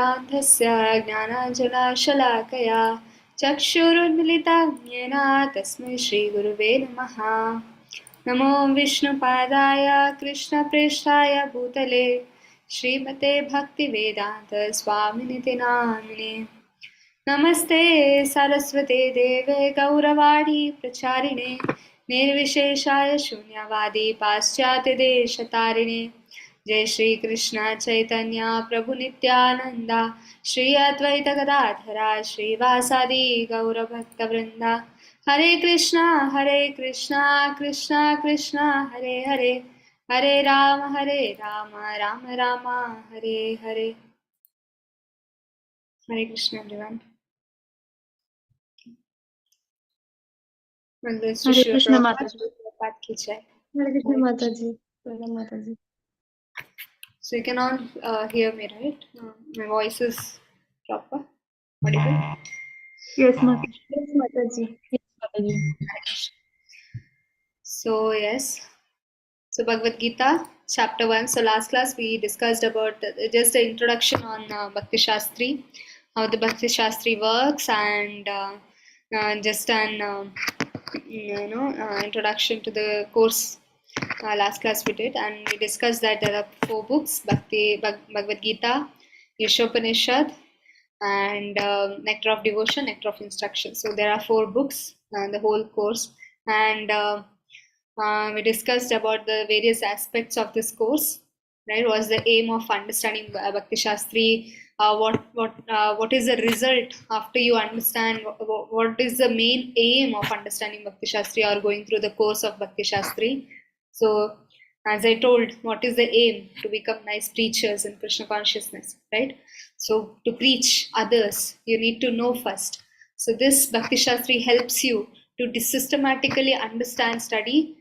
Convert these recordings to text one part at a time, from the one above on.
तस्य ज्ञानाञ्जनशलाकया चक्षुरुन्मिलितं येन तस्मै श्रीगुरुवे नमः। नमो विष्णुपादाय कृष्णप्रेष्ठाय भूतले श्रीमते भक्तिवेदान्त स्वामिनिति नामिने। नमस्ते सरस्वते देवे गौरवाणी प्रचारिणे निर्विशेषाय शून्यवादी पाश्चात्यदेशतारिणे। जय श्री कृष्ण चैतन्य प्रभु नित्यानंदा श्री अद्वैत गदाधरा श्रीवासादि गौरभक्तवृंदा। हरे कृष्णा कृष्णा कृष्णा हरे हरे, हरे राम राम राम हरे हरे। हरे Krishna everyone. Hare Krishna Mataji. Hare Krishna Mataji. So you can all hear me, right? My voice is proper, audible? Yes, Mataji. Yes, Mataji. Yes, Mataji. So yes, so Bhagavad Gita chapter 1. So last class we discussed about just the introduction on Bhakti Shastri, how the Bhakti Shastri works, and just an introduction to the course. Last class we did, and we discussed that there are 4 books: Bhagavad Gita, Yashopanishad, and Nectar of Devotion, Nectar of Instruction. So there are 4 books, the whole course, and we discussed about the various aspects of this course. Right? Was the aim of understanding Bhakti Shastri? What is the result after you understand? What is the main aim of understanding Bhakti Shastri or going through the course of Bhakti Shastri? So, as I told, what is the aim? To become nice preachers in Krishna consciousness, right? So, to preach others, you need to know first. So, this Bhakti Shastri helps you to systematically understand, study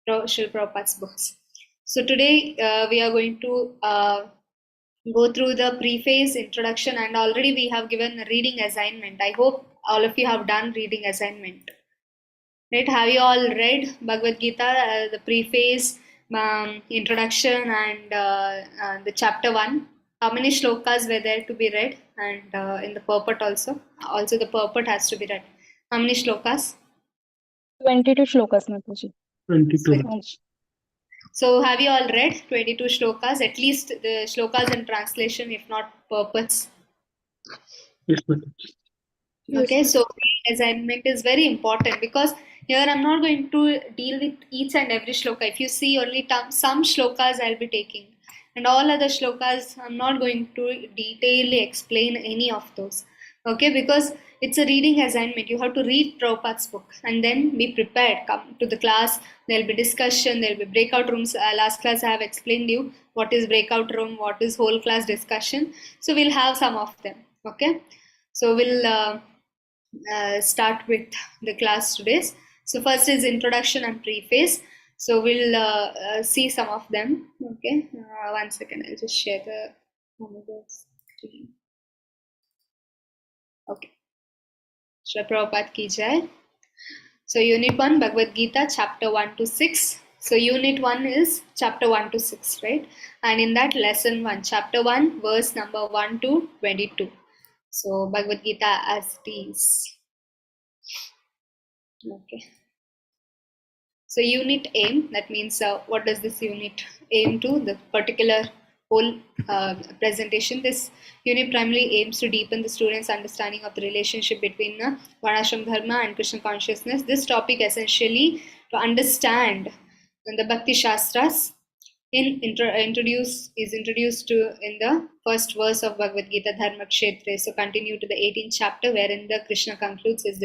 Srila Prabhupada's books. So, today we are going to go through the preface, introduction, and already we have given a reading assignment. I hope all of you have done reading assignment. Right? Have you all read Bhagavad Gita, the preface, introduction, and the chapter 1? How many shlokas were there to be read? And in the purport also. Also the purport has to be read. How many shlokas? 22 shlokas, Mataji. 22. So have you all read 22 shlokas? At least the shlokas in translation, if not purports. Yes, okay, so assignment is very important because here I'm not going to deal with each and every shloka. If you see only some shlokas I'll be taking, and all other shlokas I'm not going to detailedly explain any of those. Okay, because it's a reading assignment. You have to read Prabhupada's book and then be prepared. Come to the class, there'll be discussion, there'll be breakout rooms. Last class I have explained you what is breakout room, what is whole class discussion. So we'll have some of them. Okay, so we'll start with the class today. So first is introduction and preface. So we'll see some of them. Okay, 1 second, I'll just share the screen. Okay, Shri Prabhupada ki jai. So unit 1, Bhagavad Gita, chapter 1 to 6. So unit 1 is chapter 1 to 6, right? And in that lesson 1, chapter 1, verse number 1 to 22. So Bhagavad Gita as it is. Okay. So unit aim, that means what does this unit aim to? The particular whole presentation. This unit primarily aims to deepen the students' understanding of the relationship between Varnashram Dharma and Krishna consciousness. This topic essentially to understand the Bhakti Shastras introduced to in the first verse of Bhagavad Gita, Dharma Kshetre. So continue to the 18th chapter wherein the Krishna concludes his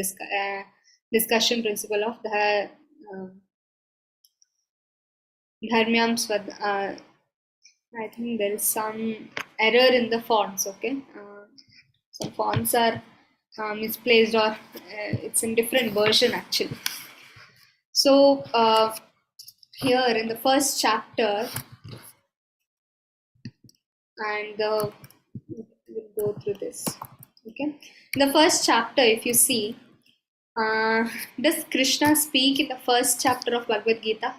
discussion principle of the Dharmyam Swad. I think there is some error in the fonts. Okay, some fonts are misplaced or it's in different version actually. So here in the first chapter, and we'll go through this. Okay, in the first chapter, if you see, does Krishna speak in the first chapter of Bhagavad Gita?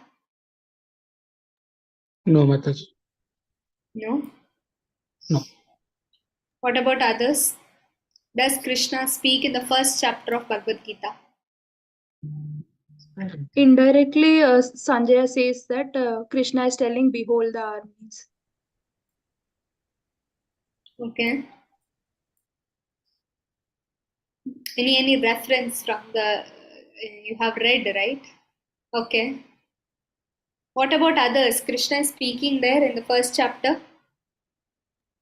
No, Mataji. No. No. What about others? Does Krishna speak in the first chapter of Bhagavad Gita? Indirectly, Sanjaya says that Krishna is telling, "Behold the armies." Okay. Any reference from the you have read, right? Okay. What about others? Krishna is speaking there in the first chapter.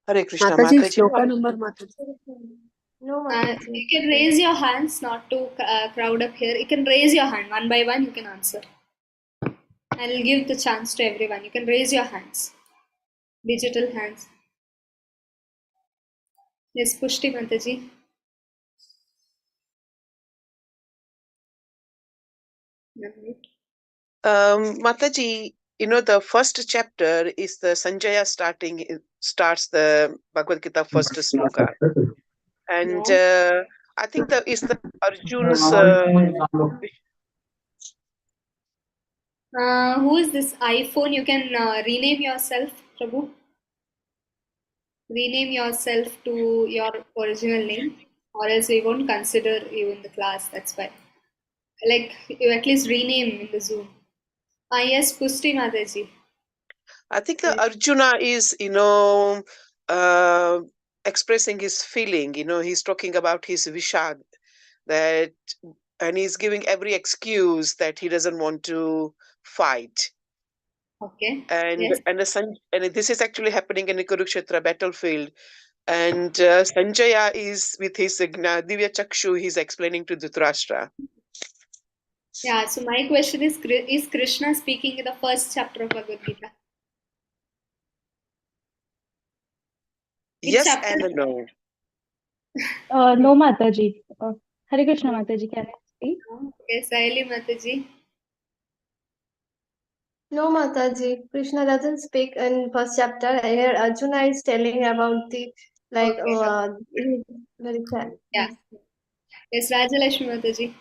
Hare Krishna, Mataji, Mataji. shloka number Mataji. No, You can raise your hands, not to crowd up here. You can raise your hand one by one. You can answer. I'll give the chance to everyone. You can raise your hands. Digital hands. Yes, Pushti Mataji. Mataji, the first chapter is the Sanjaya starts the Bhagavad Gita first sloka. And No. I think that is the Arjun's. Who is this iPhone? You can rename yourself, Prabhu. Rename yourself to your original name, or else we won't consider you in the class. That's why. Like, you at least rename in the Zoom. Yes, Pushti Mataji. I think Arjuna is, expressing his feeling. He's talking about his vishad, and he's giving every excuse that he doesn't want to fight. Okay. And Yes. and this is actually happening in the Kurukshetra battlefield. And Sanjaya is with his Divya Chakshu, he's explaining to Dhritarashtra. Yeah, so my question is Krishna speaking in the first chapter of Bhagavad Gita? Which Yes chapter? and no. No, Mataji. Hare Krishna, Mataji. Can I speak? Okay, Sahili Mataji. No, Mataji. Krishna doesn't speak in first chapter. Here, Arjuna is telling about the very sad. Yeah. Yes, Rajalakshmi Mataji.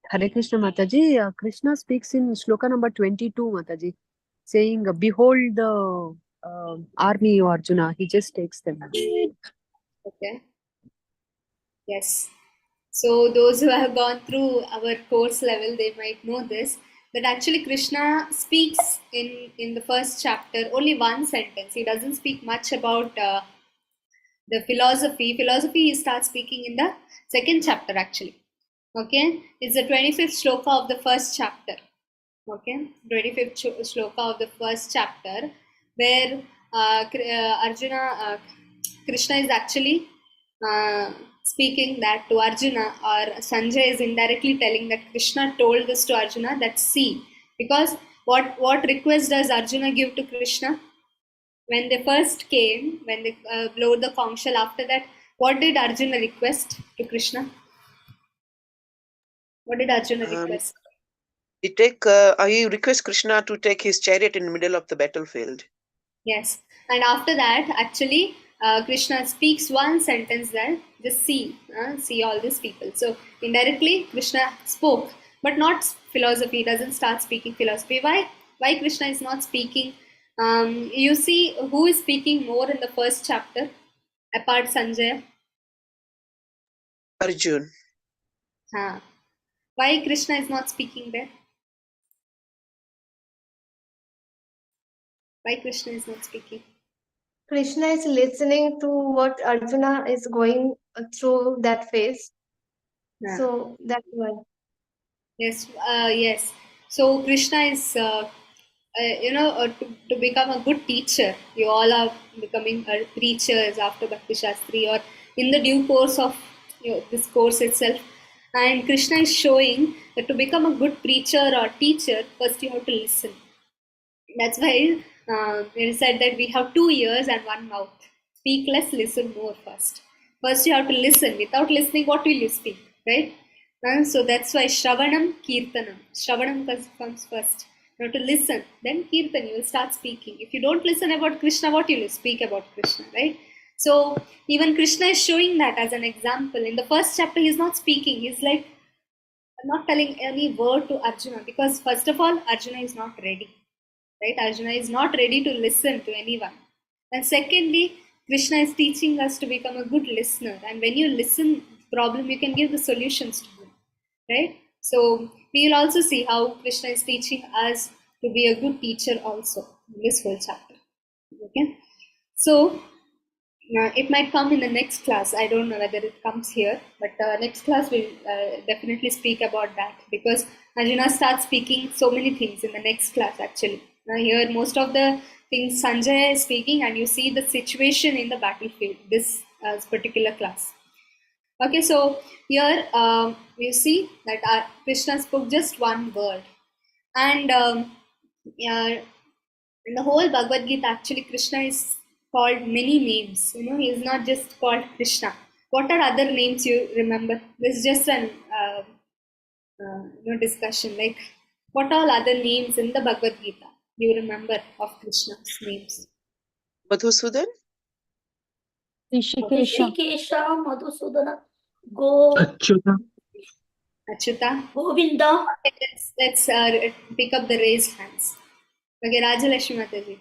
Hare Krishna Mataji, Krishna speaks in shloka number 22 Mataji, saying, "Behold the army of Arjuna." He just takes them. Okay. Yes. So those who have gone through our course level, they might know this. That actually Krishna speaks in the first chapter only one sentence. He doesn't speak much about the philosophy. Philosophy he starts speaking in the second chapter actually. Okay, it's the 25th shloka of the first chapter. Okay, 25th shloka of the first chapter, where Arjuna, Krishna is actually speaking that to Arjuna, or Sanjay is indirectly telling that Krishna told this to Arjuna, that see, because what request does Arjuna give to Krishna? When they first came, when they blowed the conch shell, after that, what did Arjuna request to Krishna? What did Arjuna request? He requests Krishna to take his chariot in the middle of the battlefield. Yes, and after that, actually, Krishna speaks one sentence there, just see all these people. So indirectly, Krishna spoke, but not philosophy. He doesn't start speaking philosophy. Why Krishna is not speaking? You see, who is speaking more in the first chapter, apart Sanjay? Arjun. Why Krishna is not speaking there? Why Krishna is not speaking? Krishna is listening to what Arjuna is going through that phase. So that's why. Yes, yes. So Krishna is, to become a good teacher. You all are becoming preachers after Bhakti Shastri, or in the due course of this course itself. And Krishna is showing that to become a good preacher or teacher, first you have to listen. That's why it said that we have 2 ears and 1 mouth. Speak less, listen more first. First, you have to listen. Without listening, what will you speak, right? And so that's why Shravanam, Kirtanam. Shravanam comes first. You have to listen. Then Kirtan, you will start speaking. If you don't listen about Krishna, what will you speak about Krishna, right? So even Krishna is showing that as an example. In the first chapter, he's not speaking. He's like not telling any word to Arjuna, because first of all, Arjuna is not ready. Right? Arjuna is not ready to listen to anyone. And secondly, Krishna is teaching us to become a good listener, and when you listen problem, you can give the solutions to them, right? So we will also see how Krishna is teaching us to be a good teacher also in this whole chapter. Okay, so it might come in the next class. I don't know whether it comes here, but next class we'll definitely speak about that, because Arjuna starts speaking so many things in the next class actually. Now here most of the things Sanjay is speaking, and you see the situation in the battlefield, this particular class. Okay, so here you see that Krishna spoke just one word, and yeah, in the whole Bhagavad Gita, actually, Krishna is called many names. You know, he is not just called Krishna. What are other names you remember? This is just an discussion. Like, what all other names in the Bhagavad Gita you remember of Krishna's names? Madhusudan? Rishikesha, Madhusudana, Achyuta. Achyuta. Govinda. Okay, let's pick up the raised hands. Okay, Rajalakshmi Mataji.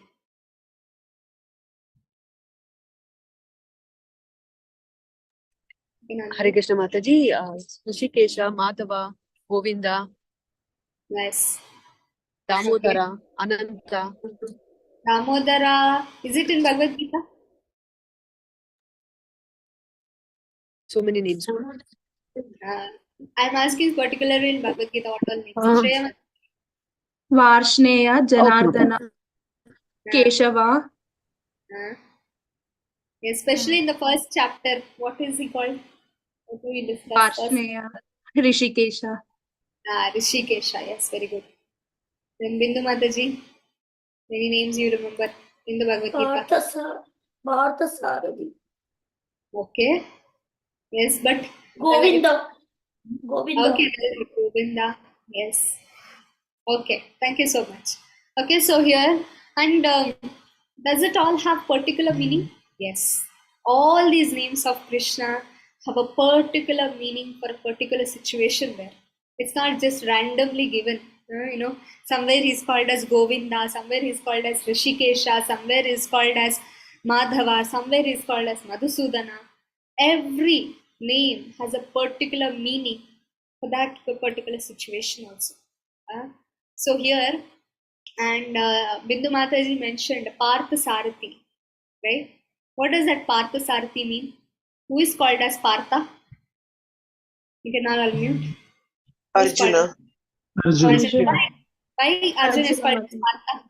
Hare Krishna Mataji, Rishikesha, Madhava, Govinda, Nice. Damodara, Ananta. Damodara, is it in Bhagavad Gita? So many names. I'm asking particularly in Bhagavad Gita what all names. Shreya, Varshneya, Janardana, Okay. Keshava. Especially in the first chapter, what is he called? What do we discuss first? Varshneya, Rishikesha. Rishikesha, yes, very good. Then Bindu Mataji, any names you remember in the Bhagavad Gita? Parthasarathi. Okay. Yes, but Govinda. Okay, Govinda. Yes. Okay, thank you so much. Okay, so here, and does it all have particular meaning? Yes. All these names of Krishna have a particular meaning for a particular situation there. It's not just randomly given. Somewhere he's called as Govinda, somewhere he's called as Rishikesha, somewhere he's called as Madhava, somewhere he's called as Madhusudana. Every name has a particular meaning for that particular situation also. So here, and Bindu Mataji mentioned Partha Sarathi, right? What does that Partha Sarathi mean? Who is called as Partha? You can all unmute. Arjuna. Arjuna. Why Arjuna is called as Partha?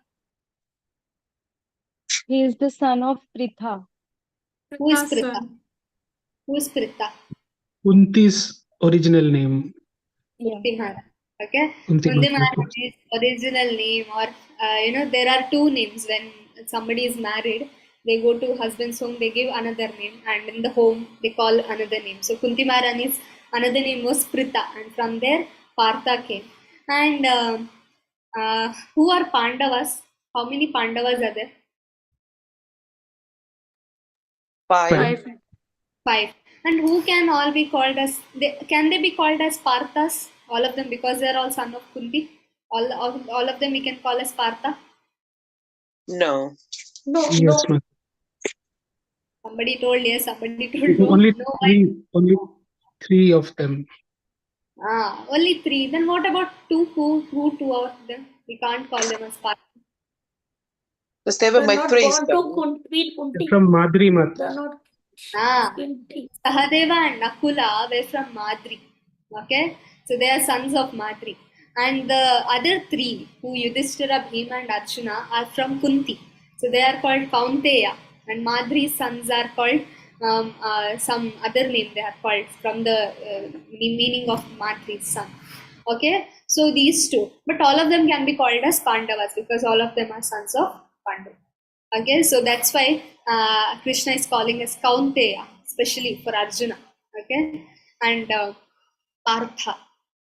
He is the son of Pritha. Who is Pritha? Who is Pritha? Kunti's original name. Kunti Maharani. Okay. Kunti Kunti Maharani. Maharani's original name, or there are two names when somebody is married. They go to husband's home, they give another name, and in the home they call another name. So Kunti Maharani's another name was Pritha, and from there Partha came. And who are Pandavas? How many Pandavas are there? 5. 5. And who can all be called as? Can they be called as Parthas? All of them, because they are all son of Kunti. All of them we can call as Partha. No. Yes, ma'am. Somebody told yes, somebody told no. Only three of them. Only 3. Then what about 2? Who 2 of them? We can't call them as Partha. Because they were Maitreyi's. They're from Madri Mat. They're not. Sahadeva and Nakula were from Madri. Okay, so they are sons of Madri. And the other 3, who Yudhishthira, Bhima and Arjuna, are from Kunti. So they are called Kaunteya. And Madri's sons are called some other name they are called from the meaning of Madri's son. Okay, so these 2. But all of them can be called as Pandavas because all of them are sons of Pandu. Okay, so that's why Krishna is calling as Kaunteya, especially for Arjuna. Okay, and Partha.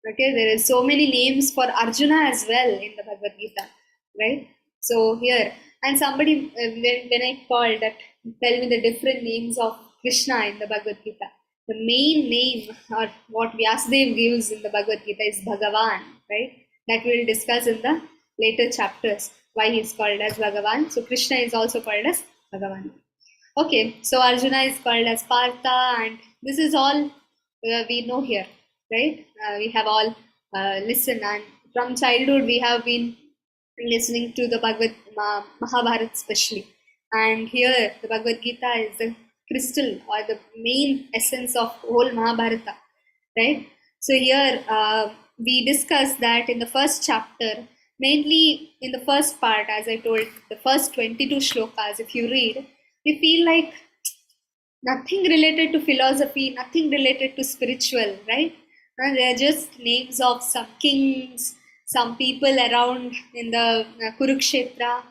Okay, there is so many names for Arjuna as well in the Bhagavad Gita, right? So here, and somebody, when I called that, tell me the different names of Krishna in the Bhagavad Gita. The main name, or what Vyasadeva gives in the Bhagavad Gita, is Bhagavan, right? That we will discuss in the later chapters, why he is called as Bhagavan. So Krishna is also called as Bhagavan. Okay, so Arjuna is called as Partha, and this is all we know here, right? We have all listened, and from childhood we have been listening to the Mahabharata especially. And here the Bhagavad Gita is the crystal or the main essence of whole Mahabharata, right? So here we discussed that in the first chapter, mainly in the first part, as I told, the first 22 shlokas, if you read, we feel like nothing related to philosophy, nothing related to spiritual, right? And they're just names of some kings, some people around in the Kurukshetra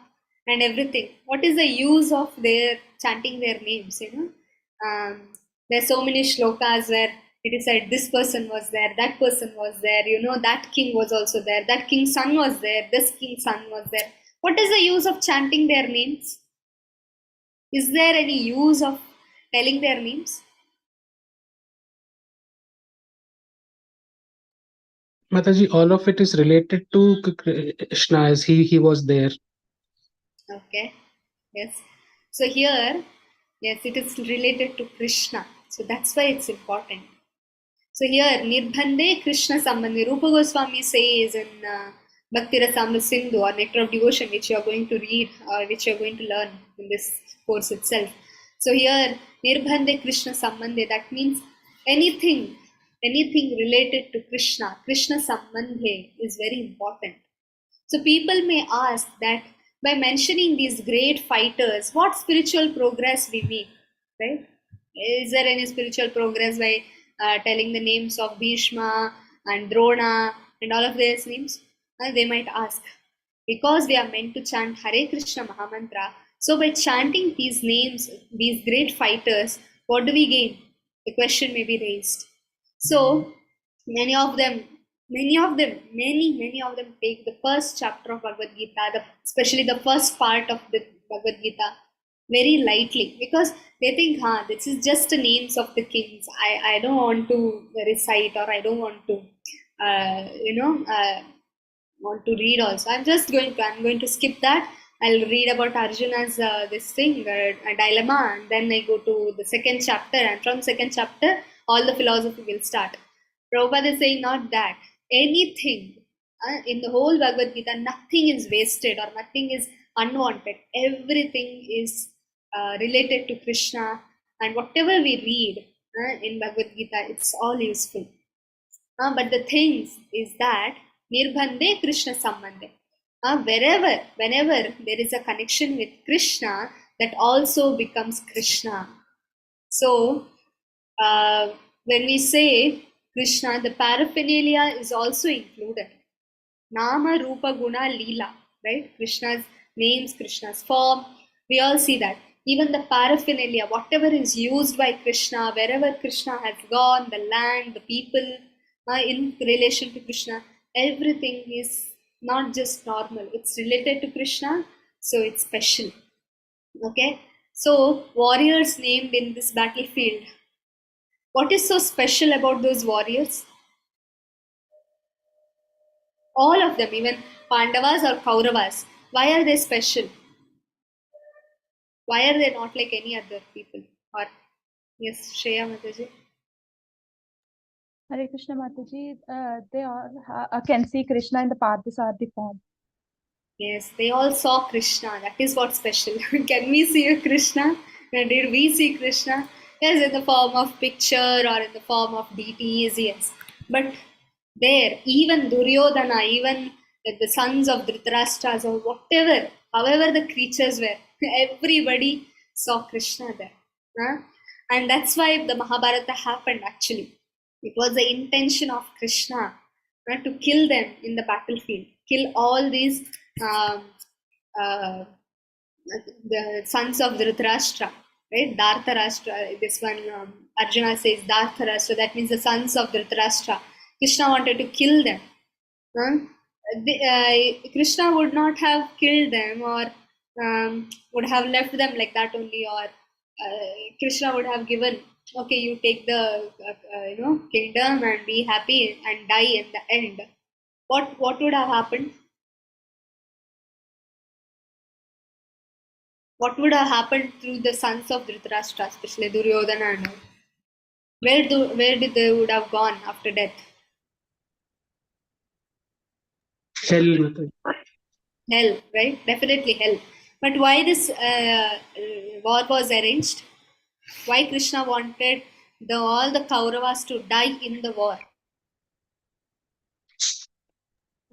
and everything. What is the use of their chanting their names, you know? There's so many shlokas where it is said this person was there, that person was there, you know, that king was also there, that king's son was there, this king's son was there. What is the use of chanting their names? Is there any use of telling their names? Mataji, all of it is related to Krishna as he was there. Okay, yes. So here, yes, it is related to Krishna. So that's why it's important. So here, Nirbhande Krishna Sambandhe, Rupa Goswami says in Bhakti Rasamrita Sindhu or Nectar of Devotion, which you are going to read or which you are going to learn in this course itself. So here, Nirbhande Krishna Sambandhe, that means anything related to Krishna, Krishna Sambandhe is very important. So people may ask that by mentioning these great fighters, what spiritual progress we make, right? Is there any spiritual progress by telling the names of Bhishma and Drona and all of these names? They might ask. Because we are meant to chant Hare Krishna Mahamantra, so by chanting these names, these great fighters, what do we gain? The question may be raised. So many of them take the first chapter of Bhagavad Gita, especially the first part of the Bhagavad Gita, very lightly, because they think, this is just the names of the kings. I don't want to recite, or I don't want to, want to read also. I'm going to skip that. I'll read about Arjuna's this thing, dilemma, and then I go to the second chapter, and from second chapter, all the philosophy will start. Prabhupada is saying not that. Anything in the whole Bhagavad Gita, nothing is wasted or nothing is unwanted. Everything is related to Krishna, and whatever we read in Bhagavad Gita, it's all useful. But the thing is that Nirbhande Krishna Sambandhe. Whenever there is a connection with Krishna, that also becomes Krishna. So, when we say Krishna, the paraphernalia is also included. Nama, Rupa, Guna, Leela, right? Krishna's names, Krishna's form, we all see that. Even the paraphernalia, whatever is used by Krishna, wherever Krishna has gone, the land, the people, in relation to Krishna, everything is not just normal. It's related to Krishna, so it's special. Okay? So, warriors named in this battlefield. What is so special about those warriors? All of them, even Pandavas or Kauravas. Why are they special? Why are they not like any other people? Or yes, Shreya Mataji. Hare Krishna Mataji, they all can see Krishna in the Parthasarathi form. Yes, they all saw Krishna. That is what's special. Can we see a Krishna? Did we see Krishna? Yes, in the form of picture or in the form of deities, yes. But there, even Duryodhana, even the sons of Dhritarashtra or whatever, however the creatures were, everybody saw Krishna there. And that's why the Mahabharata happened actually. It was the intention of Krishna to kill them in the battlefield, kill all these the sons of Dhritarashtra, right? Dhartarashtra, this one Arjuna says Dhartarashtra, that means the sons of Dhritarashtra. Krishna wanted to kill them. Krishna would not have killed them or would have left them like that only, or Krishna would have given, okay, you take the kingdom and be happy and die in the end. What would have happened? what would have happened to the sons of Dhritarashtra, especially Duryodhana and all? Where did they would have gone after death? Hell, Mataji. Hell, right? Definitely hell. But why this war was arranged? Why Krishna wanted all the Kauravas to die in the war?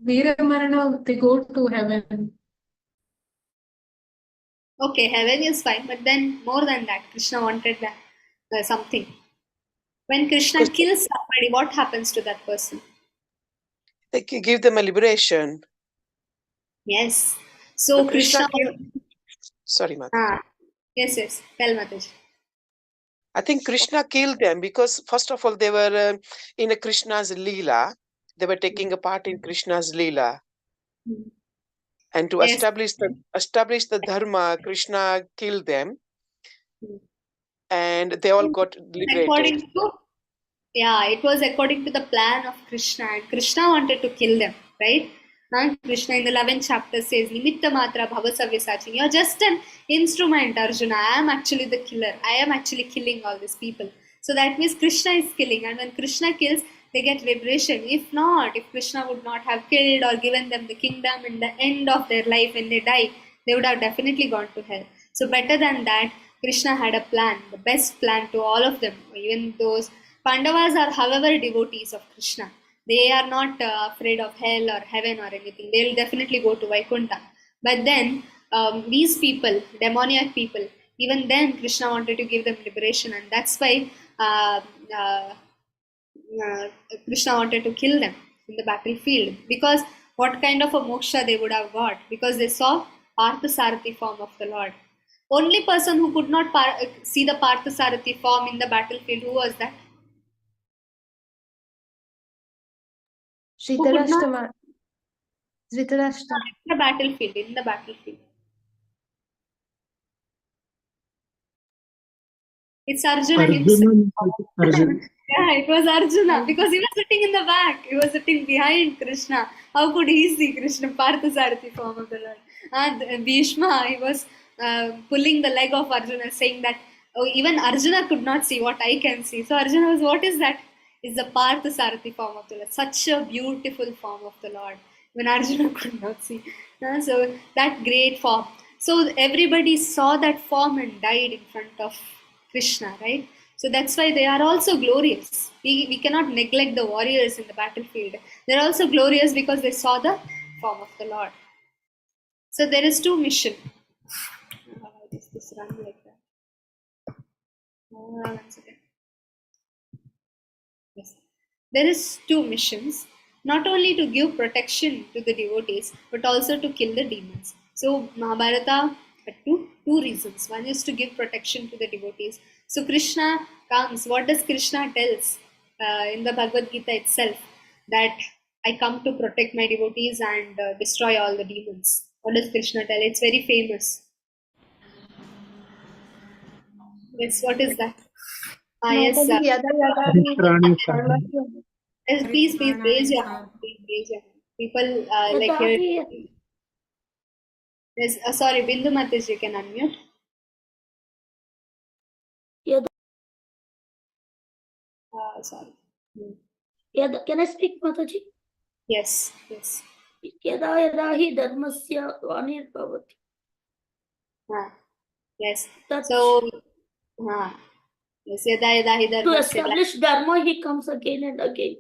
Veeramarana, they go to heaven. Okay, heaven is fine, but then more than that, Krishna wanted something. When Krishna kills somebody, what happens to that person? They give them a liberation. Yes. So Krishna. Sorry, Mataji. Yes. Tell Mataji. I think Krishna killed them because, first of all, they were in a Krishna's Leela. They were taking a part in Krishna's Leela. And to establish the dharma, Krishna killed them. And they all got liberated. It was according to the plan of Krishna. And Krishna wanted to kill them, right? Krishna in the 11th chapter says, Nimitta matra bhavasavyasachin. You're just an instrument, Arjuna. I am actually the killer. I am actually killing all these people. So that means Krishna is killing. And when Krishna kills, they get liberation. If not, if Krishna would not have killed or given them the kingdom in the end of their life when they die, they would have definitely gone to hell. So better than that, Krishna had a plan, the best plan to all of them. Even those Pandavas are, however, devotees of Krishna. They are not afraid of hell or heaven or anything. They will definitely go to Vaikuntha. But then these people, demoniac people, even then Krishna wanted to give them liberation, and that's why Krishna wanted to kill them in the battlefield. Because what kind of a moksha they would have got? Because they saw Parthasarathi form of the Lord. Only person who could not see the Parthasarathi form in the battlefield, who was that? Dhritarashtra. In the battlefield. It's Arjuna himself. Arjuna. Yeah, it was Arjuna because he was sitting in the back. He was sitting behind Krishna. How could he see Krishna? Parthasarathi form of the Lord. And Bhishma, he was pulling the leg of Arjuna, saying that even Arjuna could not see what I can see. So Arjuna was, what is that? It's the Parthasarathi form of the Lord. Such a beautiful form of the Lord. When Arjuna could not see. So that great form. So everybody saw that form and died in front of Krishna, right? So that's why they are also glorious. We cannot neglect the warriors in the battlefield. They're also glorious because they saw the form of the Lord. So there is two missions. How does this run like that? One second. Yes. There is two missions, not only to give protection to the devotees, but also to kill the demons. So Mahabharata had two reasons. One is to give protection to the devotees. So Krishna comes. What does Krishna tells in the Bhagavad Gita itself? That I come to protect my devotees and destroy all the demons. What does Krishna tell? It's very famous. Yes, what is that? Yes. Please raise your hand. People like here. Yes, sorry, Bindu Mataji, can unmute. Sorry. Can I speak, Mataji? Yes. Yada yada hi dharmasya vanirvavati. Yes. So, yes, yada yada hi dharmasya. To establish dharma, he comes again and again.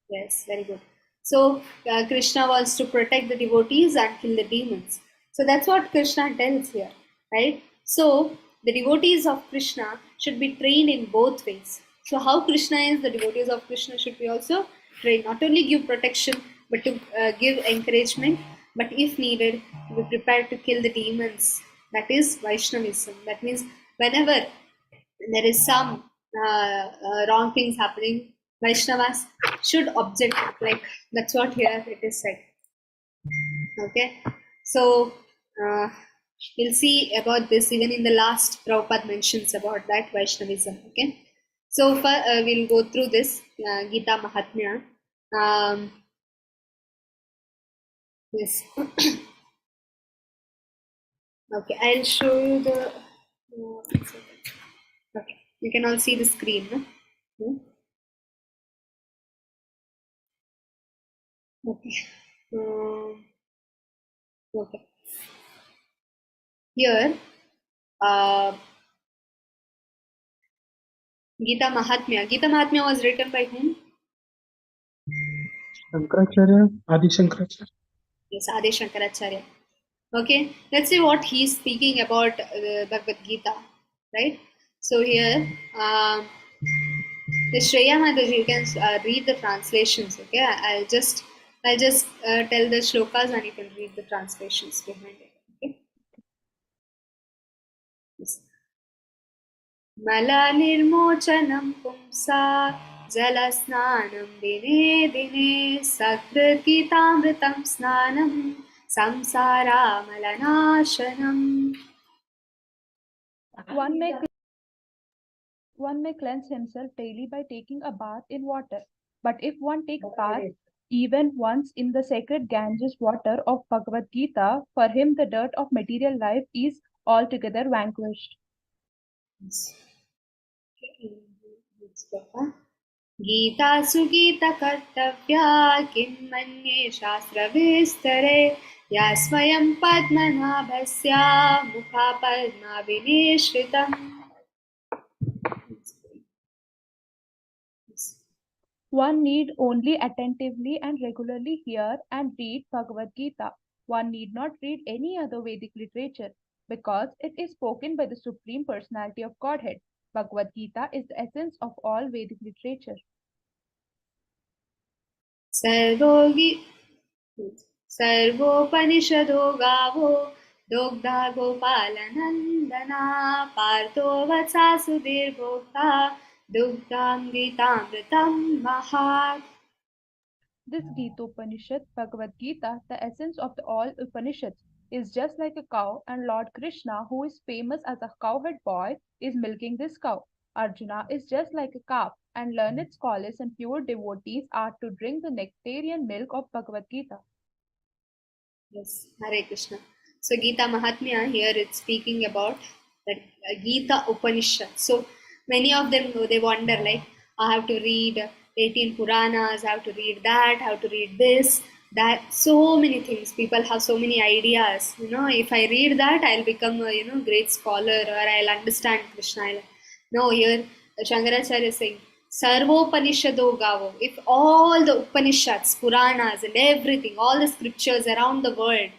Yes, very good. So, Krishna wants to protect the devotees and kill the demons. So, that's what Krishna tells here, right? So, the devotees of Krishna should be trained in both ways. So, how Krishna is, the devotees of Krishna should be also trained. Not only give protection, but to give encouragement. But if needed, be prepared to kill the demons. That is Vaishnavism. That means whenever there is some wrong things happening, Vaishnavas should object. Like that's what here it is said. Okay, so we'll see about this even in the last Prabhupada mentions about that Vaishnavism. Okay, so we'll go through this Gita Mahatmya. Yes. Okay, I'll show you the. Okay, you can all see the screen. No? Okay. Okay. Here, Gita Mahatmya. Gita Mahatmya was written by whom? Shankaracharya, Adi Shankaracharya. Yes, Adi Shankaracharya. Okay, let's see what he's speaking about Bhagavad Gita, right? So here, the Shreya Mataji, you can read the translations. Okay, I'll just tell the shlokas and you can read the translations behind it. Okay. Yes. Mala nirmochanam pumsa jalasnanam dine dine sakrit gitamritam snanam samsara malanashanam. One may cleanse himself daily by taking a bath in water. But if one takes bath even once in the sacred Ganges water of Bhagavad Gita, for him the dirt of material life is altogether vanquished. गीतासु गीतकर्तव्या किं मन्ये शास्त्रविस्तरे या स्वयं पद्मनाभस्य मुखापद्मविनिश्रितम्. One need only attentively and regularly hear and read Bhagavad Gita. One need not read any other Vedic literature because it is spoken by the Supreme Personality of Godhead. Bhagavad Gita is the essence of all Vedic literature. सर्वोपनिषदो गावो दोग्धा गोपालनन्दना Partho वत्सासुधीर्भोक्ता दुग्धामृतामृतं महात्. This Gita Upanishad, Bhagavad Gita, the essence of all Upanishads, is just like a cow, and Lord Krishna, who is famous as a cowherd boy, is milking this cow. Arjuna is just like a calf, and learned scholars and pure devotees are to drink the nectarian milk of Bhagavad Gita. Yes, Hare Krishna. So Gita Mahatmya here it's speaking about that Gita Upanishad. So many of them they wonder like I have to read 18 Puranas, I have to read that, I have to read this, that. So many things. People have so many ideas. If I read that, I'll become a great scholar or I'll understand Krishna. No, here Shankaracharya is saying Sarvopanishado Gavo. If all the Upanishads, Puranas, and everything, all the scriptures around the world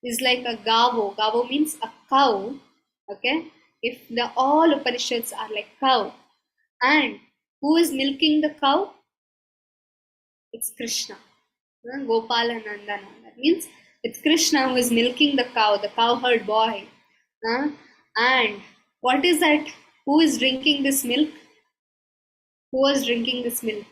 is like a Gavo. Gavo means a cow. Okay? If all Upanishads are like cow, and who is milking the cow? It's Krishna. Gopala Nandana. That means it's Krishna who is milking the cowherd boy. And what is that? Who is drinking this milk? Who was drinking this milk?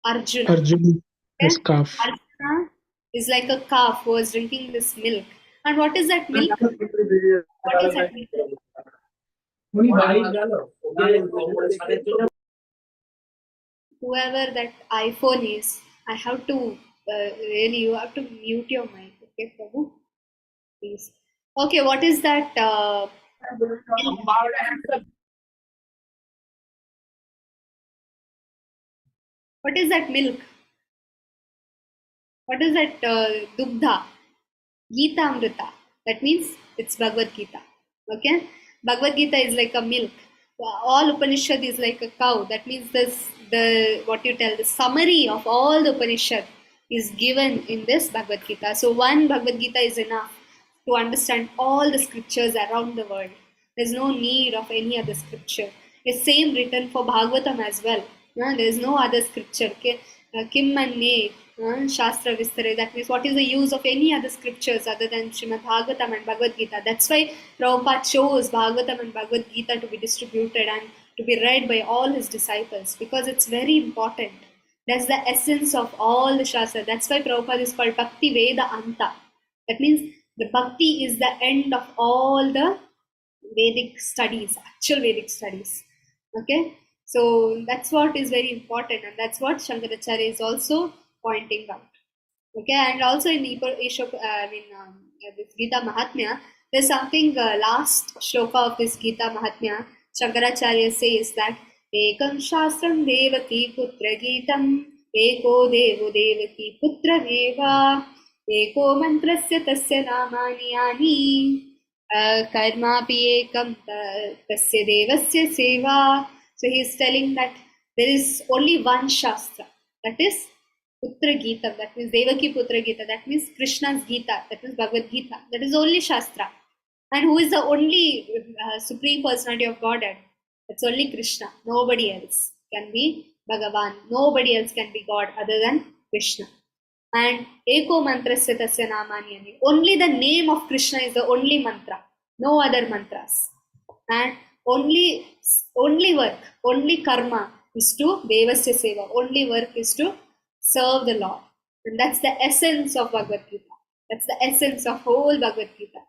Arjuna. Arjuna is Okay? calf. Arjuna is like a calf who was drinking this milk. And what is that milk? What is that milk? Whoever that iPhone is, I have to really, you have to mute your mic, okay, Prabhu? Please. Okay, what is that? What is that milk? What is that dugdha? Gita Amrita. That means it's Bhagavad Gita. Okay? Bhagavad Gita is like a milk. All Upanishad is like a cow. That means the summary of all the Upanishad is given in this Bhagavad Gita. So one Bhagavad Gita is enough to understand all the scriptures around the world. There's no need of any other scripture. It's same written for Bhagavatam as well. There's no other scripture. Kim manne Shastra Vistare. That means what is the use of any other scriptures other than Srimad Bhagavatam and Bhagavad Gita? That's why Prabhupada chose Bhagavatam and Bhagavad Gita to be distributed and to be read by all his disciples because it's very important. That's the essence of all the Shastra. That's why Prabhupada is called Bhakti Veda Anta. That means the Bhakti is the end of all the Vedic studies, actual Vedic studies. Okay? So that's what is very important, and that's what Shankaracharya is also pointing out. Okay, and also in this Gita Mahatmya, there's something last shloka of this Gita Mahatmya. Shankaracharya says that Ekam Shastram Devaki Putra Gitam Eko Devo Devaki Putra Deva Eko Mantrasya Tasya Namani Ani Karmapi Ekam Tasya Devasya Seva. So he is telling that there is only one Shastra, that is Putra Gita, that means Devaki Putra Gita, that means Krishna's Gita, that means Bhagavad Gita, that is only Shastra. And who is the only Supreme Personality of Godhead? It's only Krishna. Nobody else can be Bhagavan. Nobody else can be God other than Krishna. And Eko Mantrasya Tasya Namani. Only the name of Krishna is the only mantra. No other mantras. And only work, only karma is to Devasya Seva. Only work is to serve the Lord. And that's the essence of Bhagavad Gita. That's the essence of whole Bhagavad Gita.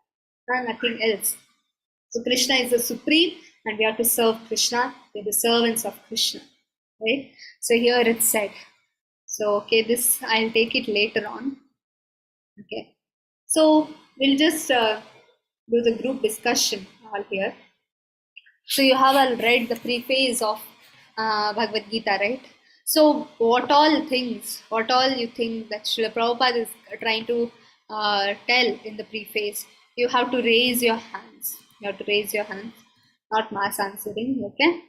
And nothing else. So Krishna is the supreme and we have to serve Krishna. We're the servants of Krishna. Right? So here it's said. So okay, this I'll take it later on. Okay. So we'll just do the group discussion all here. So you have all read the preface of Bhagavad Gita, right? So what all you think that Srila Prabhupada is trying to tell in the preface? You have to raise your hands. You have to raise your hands, not mass answering, okay?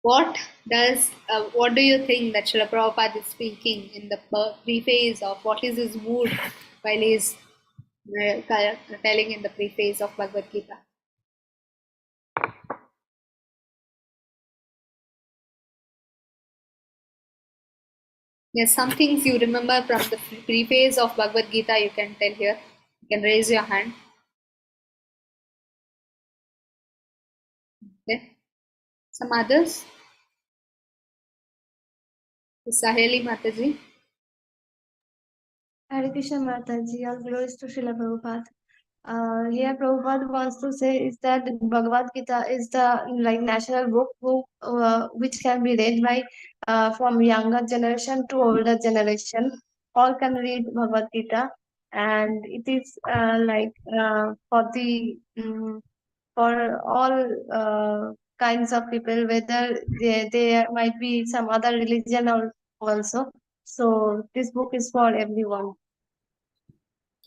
What do you think that Srila Prabhupada is speaking in the preface of, what is his mood while he is telling in the preface of Bhagavad Gita? Yes, some things you remember from the preface of Bhagavad Gita, you can tell here. You can raise your hand. Okay. Some others? Saheli Mataji. Hare Krishna Mataji, all glories to Srila Prabhupada. Here Prabhupada wants to say is that Bhagavad Gita is the national book which can be read by from younger generation to older generation. All can read Bhagavad Gita, and it is for the for all kinds of people, whether they might be some other religion also. So this book is for everyone.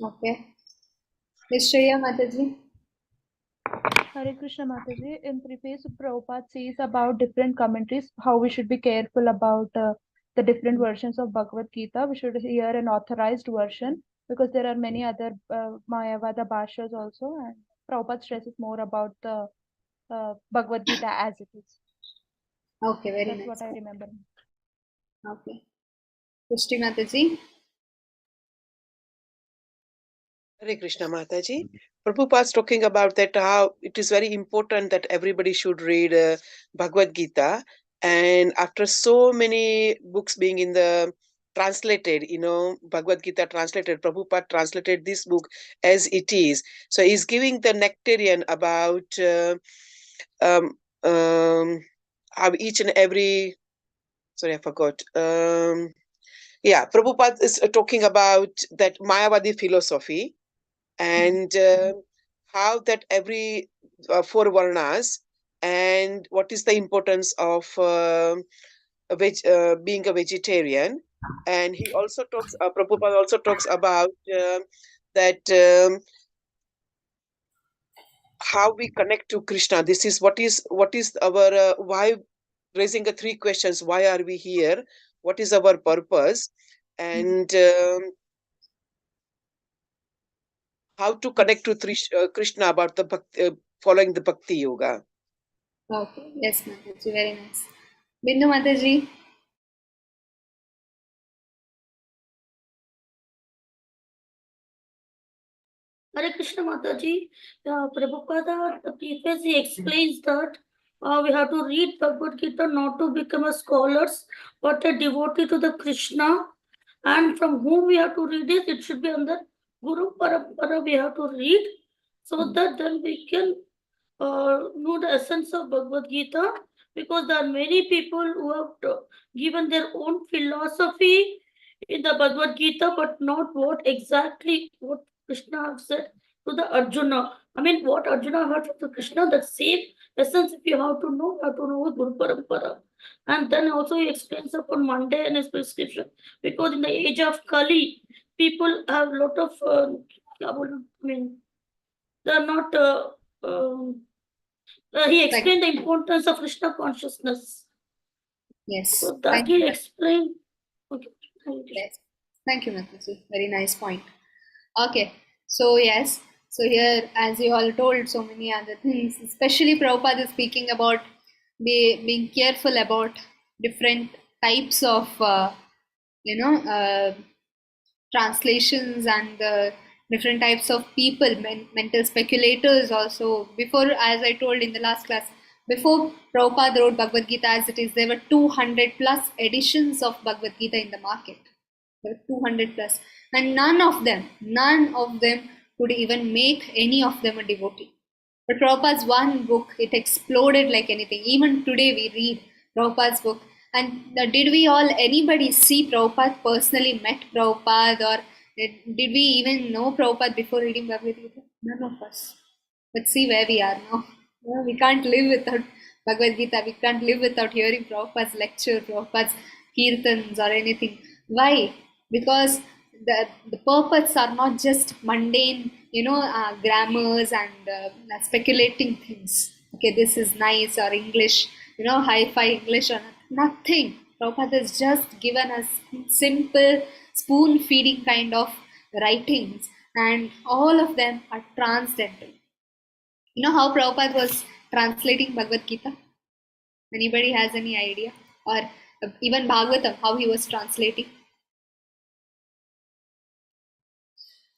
Okay. Nishchaya Mataji. Hare Krishna Mataji, in preface Prabhupada says about different commentaries, how we should be careful about the different versions of Bhagavad Gita. We should hear an authorized version because there are many other Mayavada Bhashas also, and Prabhupada stresses more about the Bhagavad Gita as it is. Okay, very That's nice. what I remember. Okay. Pushti Mataji. Hare Krishna Mataji. Prabhupada's talking about that how it is very important that everybody should read Bhagavad Gita. And after so many books being in the translated, Bhagavad Gita translated, Prabhupada translated this book as it is. So he's giving the nectarian about how each and every, sorry, I forgot. Prabhupada is talking about that Mayavadi philosophy and how that every four varnas and what is the importance of being a vegetarian. And he also talks, Prabhupada also talks about that how we connect to Krishna. This is what is our why, raising the three questions: why are we here? What is our purpose? And how to connect to Krishna, about the bhakti, following the Bhakti Yoga. Okay, yes, Mataji, very nice. Bindu Mataji. Hare Krishna Mataji, Prabhupada, the preface, he explains that we have to read Bhagavad Gita not to become a scholars, but a devotee to the Krishna. And from whom we have to read it should be under Guru Parampara we have to read, so that then we can know the essence of Bhagavad Gita, because there are many people who have given their own philosophy in the Bhagavad Gita, but not what exactly what Krishna have said to the Arjuna. I mean, what Arjuna heard from the Krishna, that same essence, if you have to know with Guru Parampara. And then also he explains upon Monday in his prescription, because in the age of Kali, people have a lot of, they're not, he explained the importance of Krishna consciousness. Yes. So that he explained. Okay. Yes. Thank you, Mataji. Very nice point. Okay. So yes. So here, as you all told, so many other things, especially Prabhupada is speaking about being careful about different types of, translations and the different types of people, mental speculators also. Before, as I told in the last class, before Prabhupada wrote Bhagavad Gita as it is, there were 200 plus editions of Bhagavad Gita in the market. There were 200 plus. And none of them could even make any of them a devotee. But Prabhupada's one book, it exploded like anything. Even today we read Prabhupada's book. And did we all, anybody see Prabhupada personally, met Prabhupada, or did we even know Prabhupada before reading Bhagavad Gita? None of us. But see where we are now. We can't live without Bhagavad Gita. We can't live without hearing Prabhupada's lecture, Prabhupada's kirtans or anything. Why? Because the purpose are not just mundane, grammars and speculating things. Okay, this is nice, or English, hi-fi English or nothing. Prabhupada has just given us simple spoon-feeding kind of writings, and all of them are transcendental. You know how Prabhupada was translating Bhagavad Gita? Anybody has any idea? Or even Bhagavatam, how he was translating?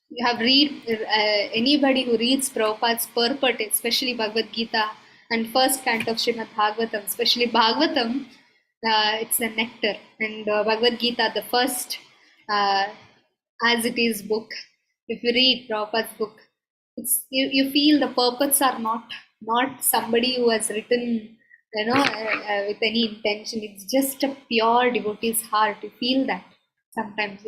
You have anybody who reads Prabhupada's purport, especially Bhagavad Gita and first canto of Srimad Bhagavatam, especially Bhagavatam, it's a nectar. And Bhagavad Gita, the first as it is book, if you read Prabhupada's book, you feel the purports are not somebody who has written, with any intention. It's just a pure devotee's heart. You feel that sometimes,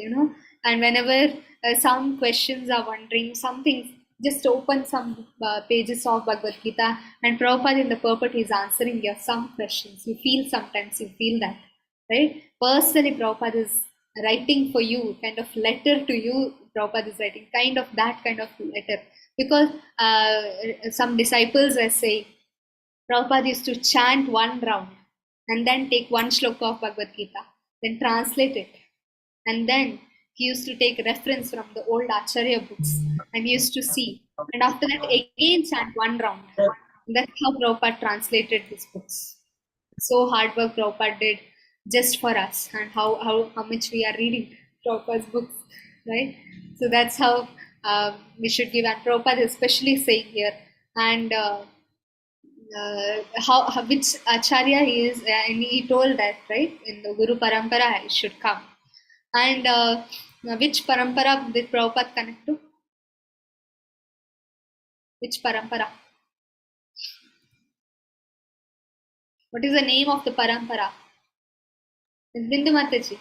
and whenever some questions are wondering something, just open some pages of Bhagavad Gita, and Prabhupada in the purport is answering your some questions. You feel that, right? Personally, Prabhupada is writing for you, kind of letter to you. Prabhupada is writing that kind of letter, because some disciples are saying Prabhupada used to chant one round and then take one shloka of Bhagavad Gita, then translate it, and then he used to take reference from the old Acharya books and he used to see, and after that again chant one round. And that's how Prabhupada translated these books. So hard work Prabhupada did just for us, and how much we are reading Prabhupada's books, right? So that's how we should give. And Prabhupada especially saying here, and which Acharya he is, and he told that, right, in the Guru Parampara he should come. And which parampara did Prabhupada connect to? Which parampara? What is the name of the parampara? It's Bindu Mataji.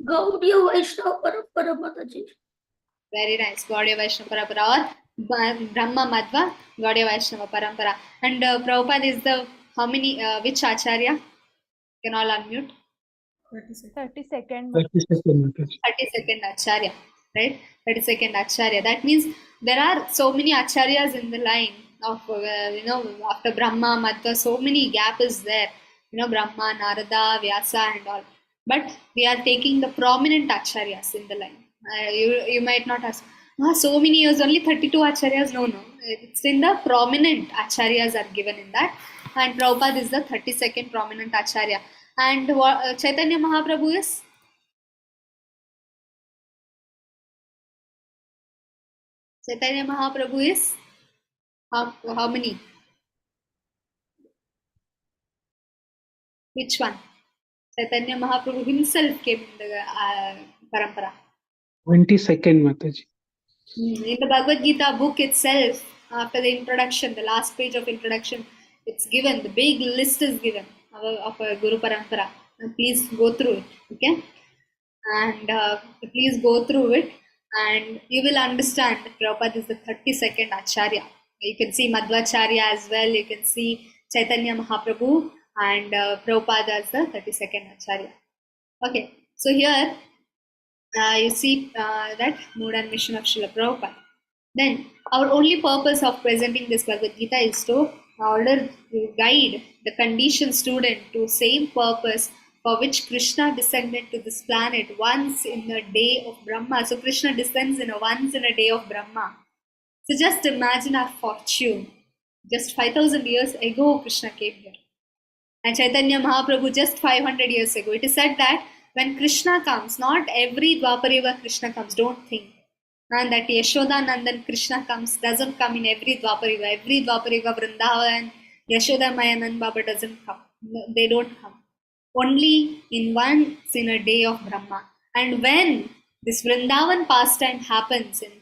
Gaudiya Vaishnava Parampara, Mataji. Very nice. Gaudiya Vaishnava Parampara, or Brahma Madhva Gaudiya Vaishnava Parampara. And Prabhupada is the, how many, which Acharya? Can all unmute? 32nd. 32nd Acharya, right? 32nd Acharya. That means there are so many Acharyas in the line of, after Brahma, Madhva, so many gap is there. Brahma, Narada, Vyasa and all. But we are taking the prominent Acharyas in the line. You might not ask, so many years, only 32 Acharyas. No. It's in the prominent Acharyas are given in that. And Prabhupada is the 32nd prominent Acharya. And Chaitanya Mahaprabhu is? Chaitanya Mahaprabhu is? How many? Which one? Chaitanya Mahaprabhu himself came in the parampara. 22nd, Mataji. In the Bhagavad Gita book itself, after the introduction, the last page of introduction, it's given, the big list is given of a Guru Parampara. Please go through it, okay? and please go through it, and you will understand that Prabhupada is the 32nd Acharya. You can see Madhvacharya as well, you can see Chaitanya Mahaprabhu, and Prabhupada as the 32nd Acharya. Okay, so here you see that mood and mission of Srila Prabhupada. Then our only purpose of presenting this Bhagavad Gita is to order to guide the conditioned student to same purpose for which Krishna descended to this planet once in a day of Brahma. So Krishna descends in a once in a day of Brahma. So just imagine our fortune. Just 5,000 years ago Krishna came here. And Chaitanya Mahaprabhu just 500 years ago. It is said that when Krishna comes, not every Dwapara Yuga Krishna comes, don't think. And that Yashoda Nandan Krishna comes, doesn't come in every Dwapara Yuga. Every Dwapara Yuga Vrindavan, Yashoda Mayanand Baba doesn't come. No, they don't come. Only in once in a day of Brahma. And when this Vrindavan pastime happens in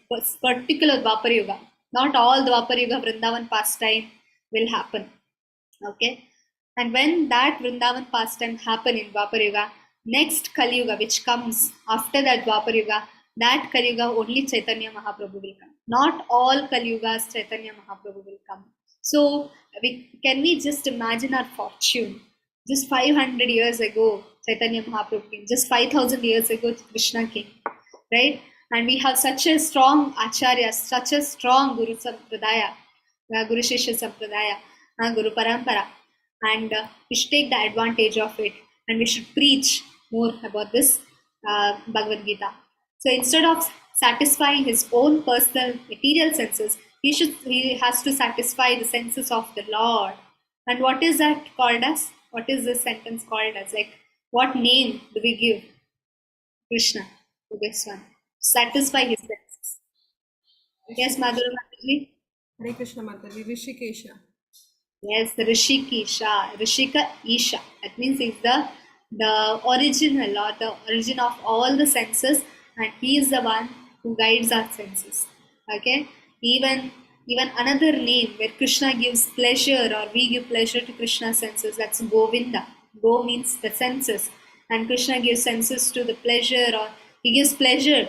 particular Dwapara Yuga, not all Dwapara Yuga Vrindavan pastime will happen. Okay? And when that Vrindavan pastime happen in Dwapara Yuga, next Kali Yuga, which comes after that Dwapara Yuga, that Kali Yuga only Chaitanya Mahaprabhu will come. Not all Kali Yugas Chaitanya Mahaprabhu will come. So can we just imagine our fortune? Just 500 years ago, Chaitanya Mahaprabhu came. Just 5,000 years ago, Krishna came. Right? And we have such a strong Acharya, such a strong Guru Sampradaya, Guru Shishya Sampradaya, Guru Parampara. And we should take the advantage of it, and we should preach more about this Bhagavad Gita. So instead of satisfying his own personal material senses, he has to satisfy the senses of the Lord. And what is that called as? What is this sentence called as? Like, what name do we give Krishna to this one? Satisfy his senses. Yes, Madhura Mataji? Hare Krishna Mataji, Rishikesha. Yes, the Rishikesha, Rishika Isha. That means he's the original or the origin of all the senses, and he is the one who guides our senses. Okay? Even another name where Krishna gives pleasure or we give pleasure to Krishna's senses, that's Govinda. Go means the senses. And Krishna gives senses to the pleasure, or he gives pleasure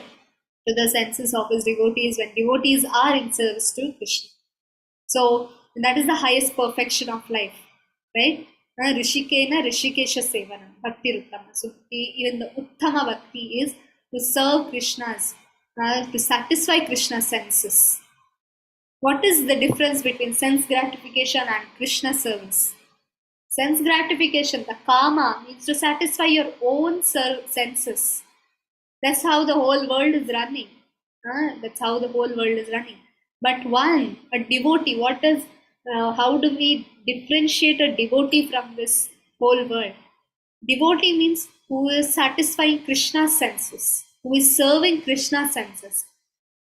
to the senses of his devotees when devotees are in service to Krishna. So that is the highest perfection of life, right? Rishikena Rishikesha Sevana, Bhakti Uttama. So even the Uttama Bhakti is to serve Krishna's, to satisfy Krishna's senses. What is the difference between sense gratification and Krishna service? Sense gratification, the kama, means to satisfy your own senses. That's how the whole world is running. That's how the whole world is running. But a devotee, how do we differentiate a devotee from this whole world? Devotee means who is satisfying Krishna's senses, who is serving Krishna's senses.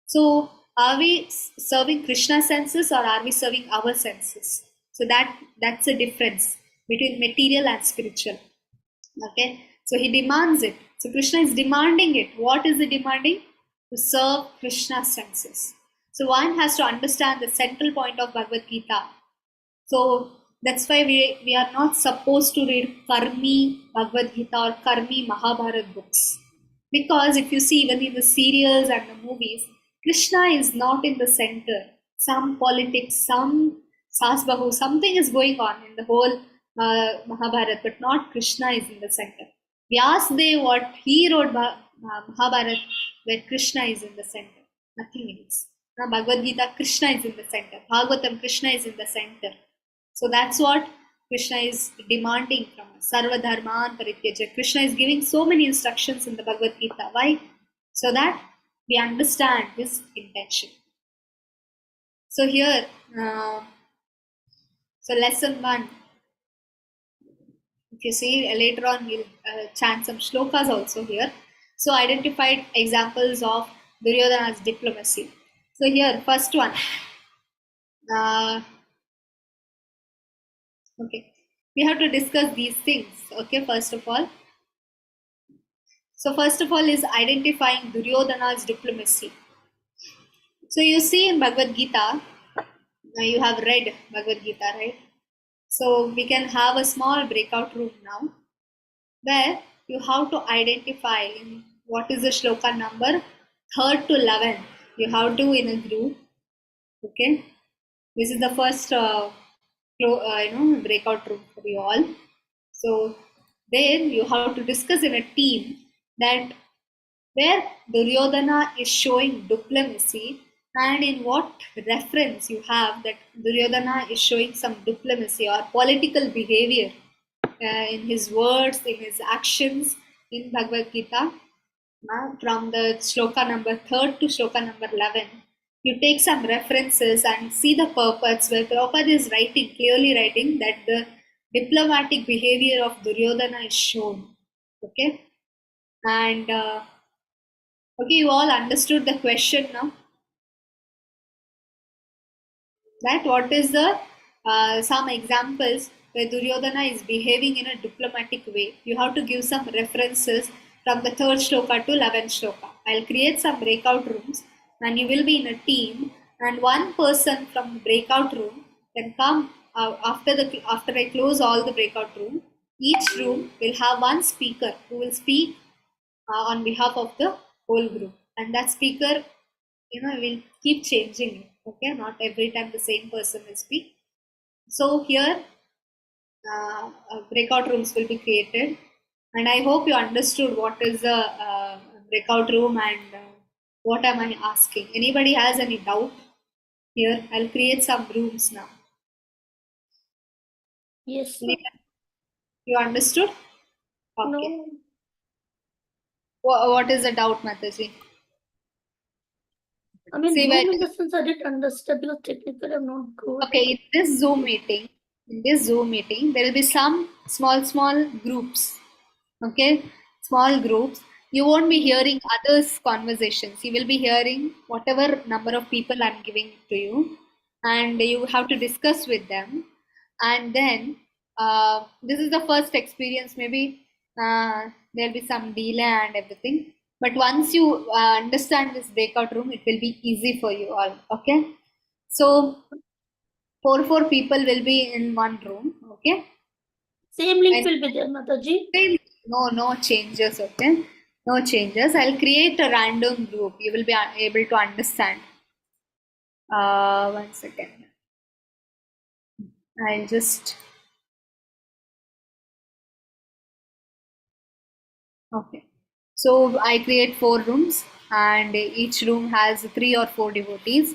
So, are we serving Krishna's senses, or are we serving our senses? So that's a difference between material and spiritual. Okay, so he demands it. So Krishna is demanding it. What is he demanding? To serve Krishna's senses. So one has to understand the central point of Bhagavad Gita. So that's why we are not supposed to read Karmi Bhagavad Gita or Karmi Mahabharat books. Because if you see even in the serials and the movies, Krishna is not in the center. Some politics, some sasbahu, something is going on in the whole Mahabharat, but not Krishna is in the center. Vyasadeva, what he wrote Mahabharat, where Krishna is in the center, nothing else. Bhagavad Gita, Krishna is in the center. Bhagavatam, Krishna is in the center. So that's what Krishna is demanding from us. Sarva dharman parityaja. Krishna is giving so many instructions in the Bhagavad Gita. Why? So that we understand his intention. So here, so lesson 1. If you see later on, we'll chant some shlokas also here. So identified examples of Duryodhana's diplomacy. So here, first one. Okay, we have to discuss these things. Okay, first of all. So first of all is identifying Duryodhana's diplomacy. So you see in Bhagavad Gita, you have read Bhagavad Gita, right? So we can have a small breakout room now, where you have to identify in what is the shloka number 3rd to 11th. You have to in a group. Okay, this is the first breakout room for you all. So there you have to discuss in a team that where Duryodhana is showing diplomacy and in what reference you have that Duryodhana is showing some diplomacy or political behavior in his words, in his actions in Bhagavad Gita, from the shloka number 3rd to shloka number 11. You take some references and see the purports where Prabhupada is writing, clearly writing that the diplomatic behavior of Duryodhana is shown. Okay, and okay, you all understood the question now? That what is the some examples where Duryodhana is behaving in a diplomatic way. You have to give some references from the 3rd shloka to 11th shloka. I'll create some breakout rooms and you will be in a team and one person from the breakout room can come after I close all the breakout room. Each room will have one speaker who will speak on behalf of the whole group, and that speaker will keep changing it. Okay, not every time the same person will speak. So here breakout rooms will be created, and I hope you understood what is the breakout room and what am I asking. Anybody has any doubt here? I'll create some rooms now. Yes, sir. You understood? Okay. No. What is the doubt, Mataji? I mean, See, Zoom in the sense I didn't understand because technically I'm not good. Okay, in this Zoom meeting, there will be some small groups. Okay, small groups. You won't be hearing others' conversations. You will be hearing whatever number of people I'm giving to you, and you have to discuss with them. And then this is the first experience. Maybe there'll be some delay and everything. But once you understand this breakout room, it will be easy for you all. Okay, so four people will be in one room. Okay. Same link will be there, Mataji. No changes. Okay. No changes. I'll create a random group. You will be able to understand. 1 second. I'll just. Okay. So I create 4 rooms, and each room has 3 or 4 devotees.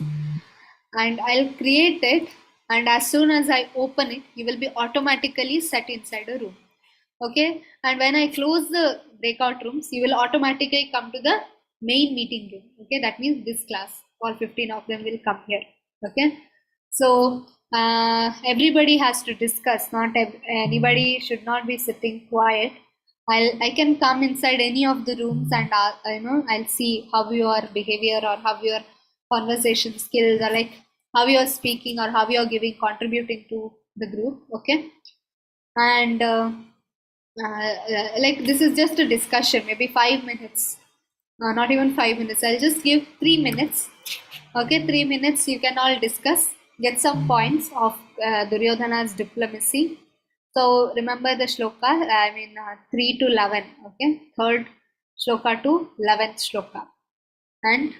And I'll create it, and as soon as I open it, you will be automatically set inside a room. Okay, and when I close the breakout rooms, you will automatically come to the main meeting room. Okay, that means this class, all 15 of them will come here. Okay, so everybody has to discuss. Not anybody should not be sitting quiet. I can come inside any of the rooms and I'll see how your behavior or how your conversation skills are, like how you are speaking or how you are contributing to the group. Okay, and like this is just a discussion, maybe 5 minutes, not even 5 minutes. I'll just give 3 minutes. Okay, 3 minutes you can all discuss, get some points of Duryodhana's diplomacy. So remember the shloka, 3 to 11. Okay, 3rd shloka to 11th shloka, and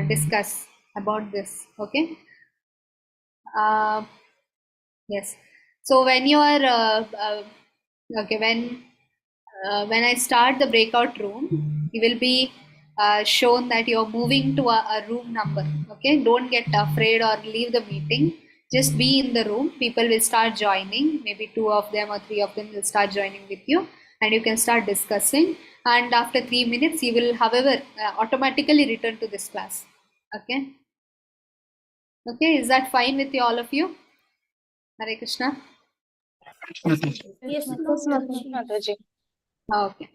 discuss about this. Okay. Yes. So when you are okay, when I start the breakout room, you will be shown that you're moving to a room number. Okay, don't get afraid or leave the meeting. Just be in the room. People will start joining. Maybe 2 of them or 3 of them will start joining with you, and you can start discussing. And after 3 minutes, you will, however, automatically return to this class. Okay. Okay, is that fine with you, all of you? Hare Krishna. Yes, Mataji. Okay.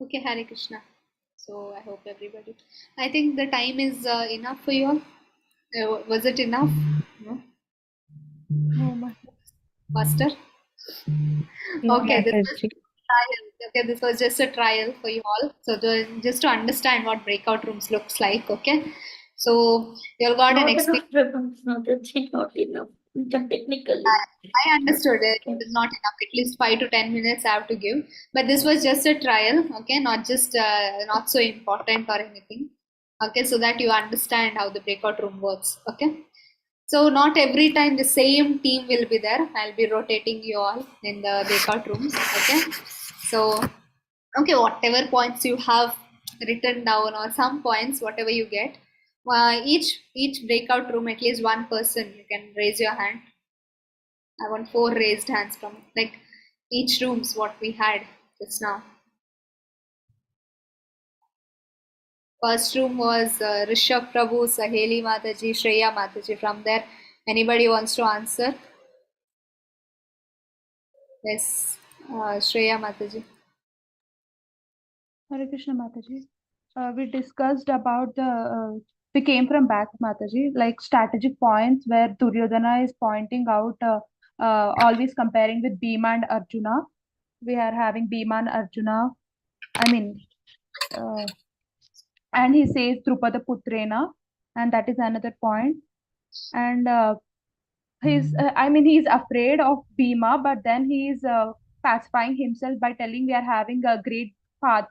Okay, Hare Krishna. So I hope everybody. I think the time is enough for you all. Was it enough? No? Oh my. Faster? No, Okay, this was Mataji. trial. Okay, this was just a trial for you all. So just to understand what breakout rooms looks like. Okay, so you all got an Not experience. enough weapons, Mataji, not enough. Technically. I understood it. It is not enough. At least 5 to 10 minutes I have to give. But this was just a trial. Okay, not just not so important or anything. Okay, so that you understand how the breakout room works. Okay. So not every time the same team will be there. I'll be rotating you all in the breakout rooms. Okay. So, okay, whatever points you have written down or some points, whatever you get, each breakout room, at least one person, you can raise your hand. I want 4 raised hands from like each rooms what we had just now. First room was Rishabh Prabhu, Saheli Mataji, Shreya Mataji. From there, anybody wants to answer? Yes, Shreya Mataji. Hare Krishna Mataji. We discussed about we came from back, Mataji, like strategic points where Duryodhana is pointing out, always comparing with Bhima and Arjuna. We are having Bhima and Arjuna. I mean, and he says Drupada Putrena, and that is another point. And he's afraid of Bhima, but then he's pacifying himself by telling we are having a great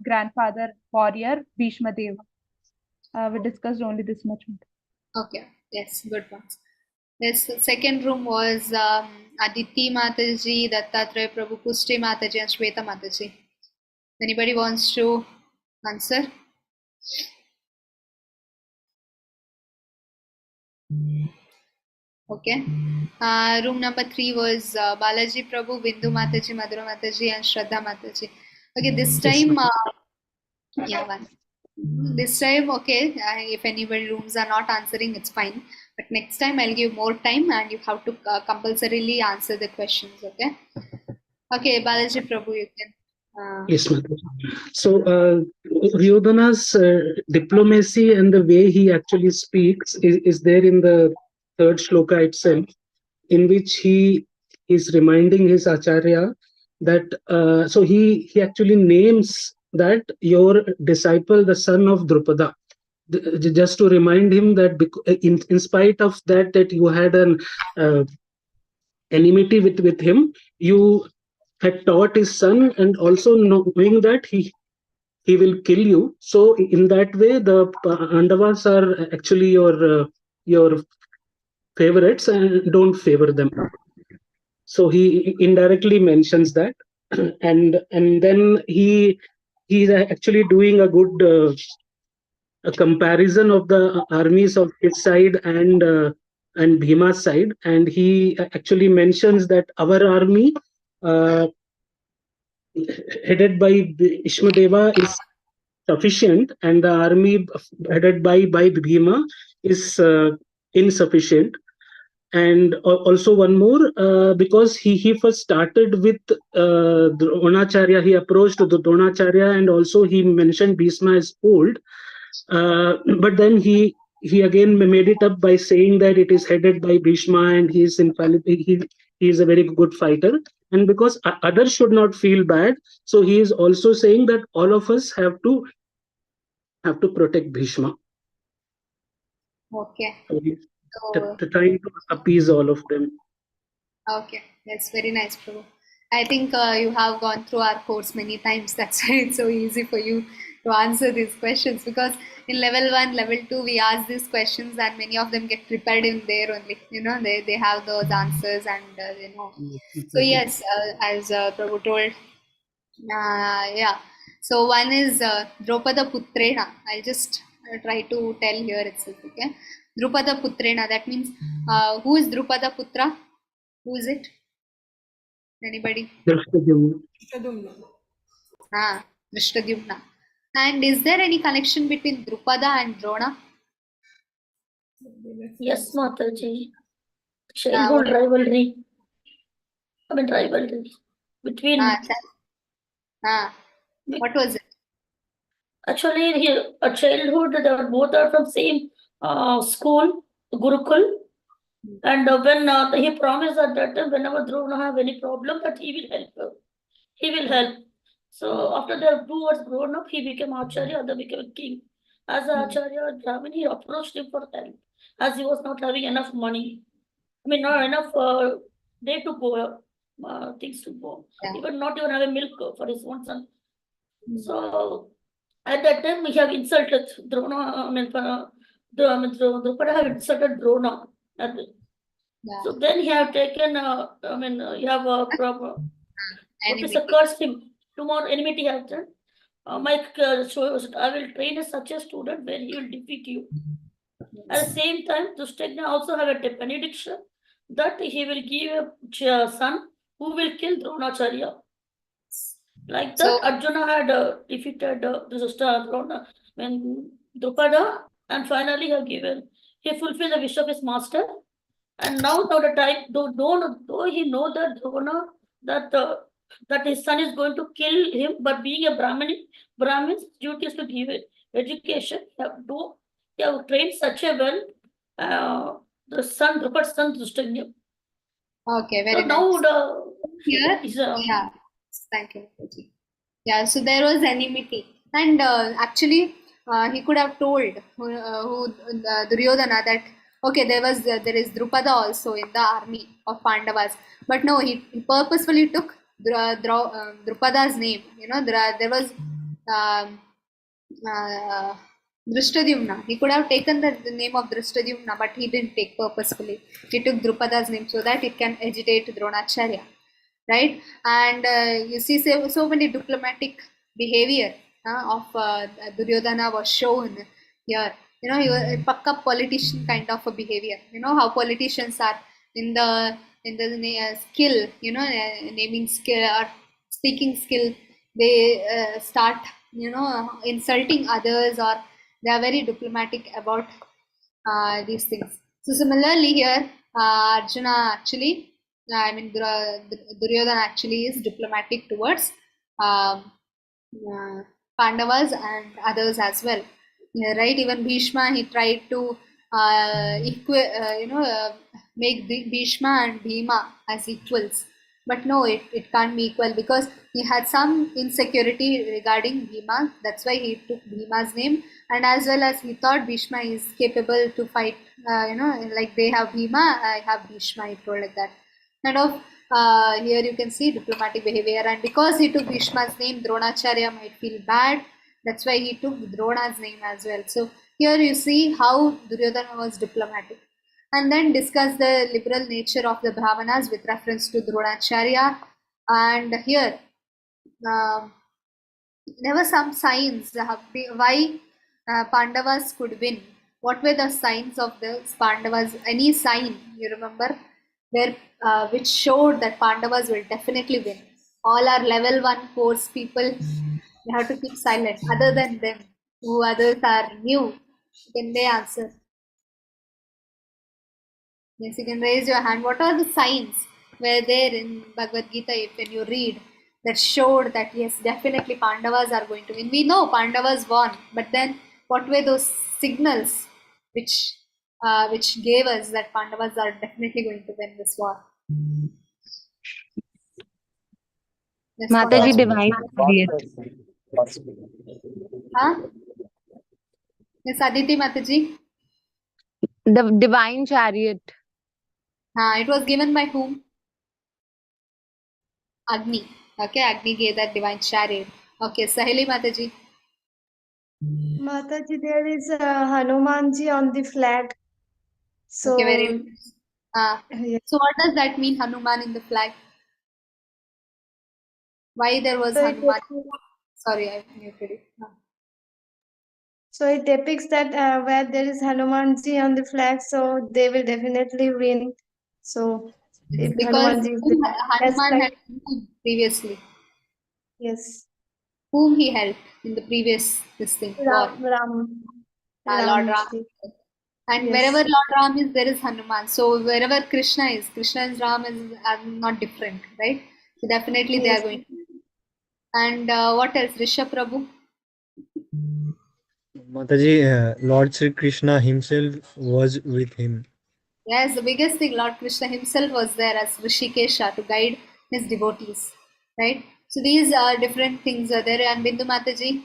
grandfather warrior, Bhishma Deva. We discussed only this much. Okay, yes, good ones. This second room was Aditi Mataji, Dattatreya Prabhu, Pushti Mataji, and Shweta Mataji. Anybody wants to answer? Okay. Room number 3 was Balaji Prabhu, Bindu Mataji, Madhura Mataji, and Shraddha Mataji. Okay, this time, yeah, one. This time, okay, if anybody rooms are not answering, it's fine. But next time, I'll give more time and you have to compulsorily answer the questions, okay? Okay, Balaji Prabhu, you can. Yes, Mataji. So, Duryodhana's diplomacy and the way he actually speaks is there in the third shloka itself, in which he is reminding his acharya that so he actually names that your disciple, the son of Drupada, just to remind him that in spite of that you had an enmity with him, you had taught his son, and also knowing that he will kill you. So in that way, the Pandavas are actually your favorites, and don't favor them. So he indirectly mentions that, and then he's actually doing a good a comparison of the armies of his side and Bhima's side, and he actually mentions that our army, headed by Ishmadeva, is sufficient, and the army headed by Bhima is insufficient. And also one more, because he first started with Dronacharya, he approached the Dronacharya, and also he mentioned Bhishma is old, but then he again made it up by saying that it is headed by Bhishma and he is infallible. He is a very good fighter, and because others should not feel bad, so he is also saying that all of us have to protect Bhishma. Okay. So he's So, trying to appease all of them. okay, that's very nice, Prabhu. I think you have gone through our course many times. That's why it's so easy for you to answer these questions, because in level 1, level 2, we ask these questions and many of them get prepared in there only. You know, they have those answers and you know. So yes, as Prabhu told, yeah. So one is Drupada Putrena. I'll just try to tell here itself. Okay, Drupada Putrena. That means who is Drupada Putra? Who is it? Anybody? Drishtadyumna. Drishtadyumna. And is there any connection between Drupada and Drona? Yes, Mataji. Childhood rivalry. I mean, rivalry between. What was it? Actually, a childhood, they were both are from same school, Gurukul. And when he promised at that time, whenever Drona have any problem, that he will help her. He will help. So after the two was grown up, he became Acharya, and then became a king. As an Acharya Brahmin, he approached him for help, as he was not having enough money. I mean, not enough day to go, things to go. Even not even have a milk for his own son. So at that time, we have insulted Drona. Drupada have insulted Drona. So then he have taken. You have a problem. What is a curse him? Tomorrow enmity have done. I will train as such a student where he will defeat you. At the same time, Dushtagna also have a benediction that he will give a son who will kill Dronacharya. Like that, Arjuna had defeated Drona when Drupada, and finally he fulfilled the wish of his master. And now the time, though he know that Drona that his son is going to kill him, but being a Brahmin's duty is to give education. He have trained such a well the son, Drupada's son, Dushtagna. Okay, very so nice. Now Here, yeah, thank you. Yeah, so there was enmity, and actually, he could have told Duryodhana that okay, there is Drupada also in the army of Pandavas, but no, he purposefully took Drupada's name. You know, there was Drishtadyumna. He could have taken the name of Drishtadyumna, but he didn't take purposefully. He took Drupada's name so that it can agitate Dronacharya, right? And you see so many diplomatic behavior of Duryodhana was shown here. You know, he was a pakka politician kind of a behavior. You know how politicians are in the skill, you know, naming skill or speaking skill. They start, you know, insulting others, or they are very diplomatic about these things. So similarly here, Arjuna actually, Duryodhana actually is diplomatic towards Pandavas and others as well. Yeah, right? Even Bhishma, he tried to make Bhishma and Bhima as equals. But no, it can't be equal because he had some insecurity regarding Bhima. That's why he took Bhima's name, and as well as he thought Bhishma is capable to fight. Like they have Bhima, I have Bhishma. He told like that. Kind of here you can see diplomatic behavior, and because he took Bhishma's name, Dronacharya might feel bad. That's why he took Drona's name as well. So here you see how Duryodhana was diplomatic. And then discuss the liberal nature of the Brahmanas with reference to Dronacharya. And here, there were some signs why Pandavas could win. What were the signs of the Pandavas? Any sign, you remember, where which showed that Pandavas will definitely win. All our level 1 course people, they have to keep silent. Other than them, who others are new, can they answer? Yes, you can raise your hand. What are the signs were there in Bhagavad Gita, when you read, that showed that yes, definitely Pandavas are going to win? We know Pandavas won, but then what were those signals which gave us that Pandavas are definitely going to win this war? Yes, Mataji, divine chariot. Huh? Yes, Aditi Mataji. The divine chariot. It was given by whom? Agni. Okay, Agni gave that divine chariot. Okay, Sahili Mataji. Mataji, there is Hanumanji on the flag. So, okay, very nice. So what does that mean, Hanuman in the flag? Why there was Hanuman? Sorry, I muted it. So it depicts that where there is Hanumanji on the flag, so they will definitely win. So if because Hanumanji is Hanuman had previously. Yes. Whom he helped in the previous thing? Ram. Lord Ram. And yes. Wherever Lord Ram is, there is Hanuman. So wherever Krishna is, Krishna and Ram are not different, right? So definitely they are going to. And what else? Rishabh Prabhu? Mataji, Lord Sri Krishna himself was with him. Yes, the biggest thing, Lord Krishna himself was there as Rishikesha to guide his devotees, right? So these are different things are there. And Bindu Mataji?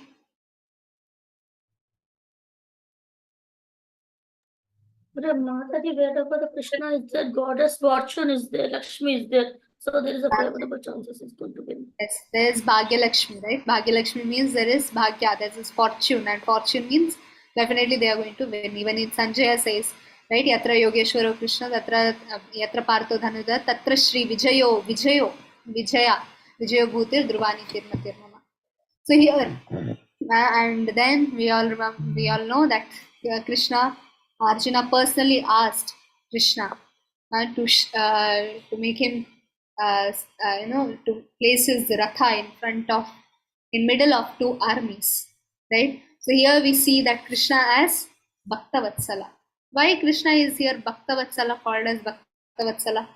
But Mataji, wherever the Krishna is there, goddess fortune is there, Lakshmi is there. So there is a favorable chances it's going to win. Yes, there is Bhagya Lakshmi, right? Bhagya Lakshmi means there is Bhagya, there is fortune, and fortune means definitely they are going to win. Even in Sanjaya says, right? Yatra Yogeshwaro Krishna, yatra Partho Dhanuda, tatra Shri Vijaya, Vijayo Bhutir Druvani Tirna Tirnama. So here, and then we all know that Krishna, Arjuna personally asked Krishna to make him, to place his ratha in middle of two armies, right? So here we see that Krishna as Bhakta Vatsala. Why Krishna is here Bhakta Vatsala, called as Bhakta Vatsala?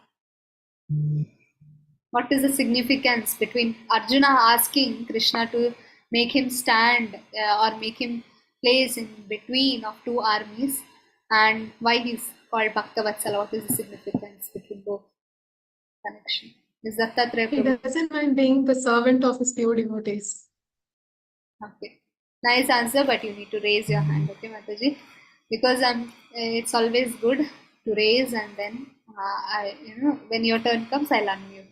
What is the significance between Arjuna asking Krishna to make him stand or make him place in between of two armies, and why he's called Bhakta Vatsala? What is the significance between both connection? Is Dattatreya He Prabhu? doesn't mind being the servant of his pure devotees. Okay, nice answer, but you need to raise your hand, okay, Mataji? Because it's always good to raise, and then when your turn comes, I'll unmute.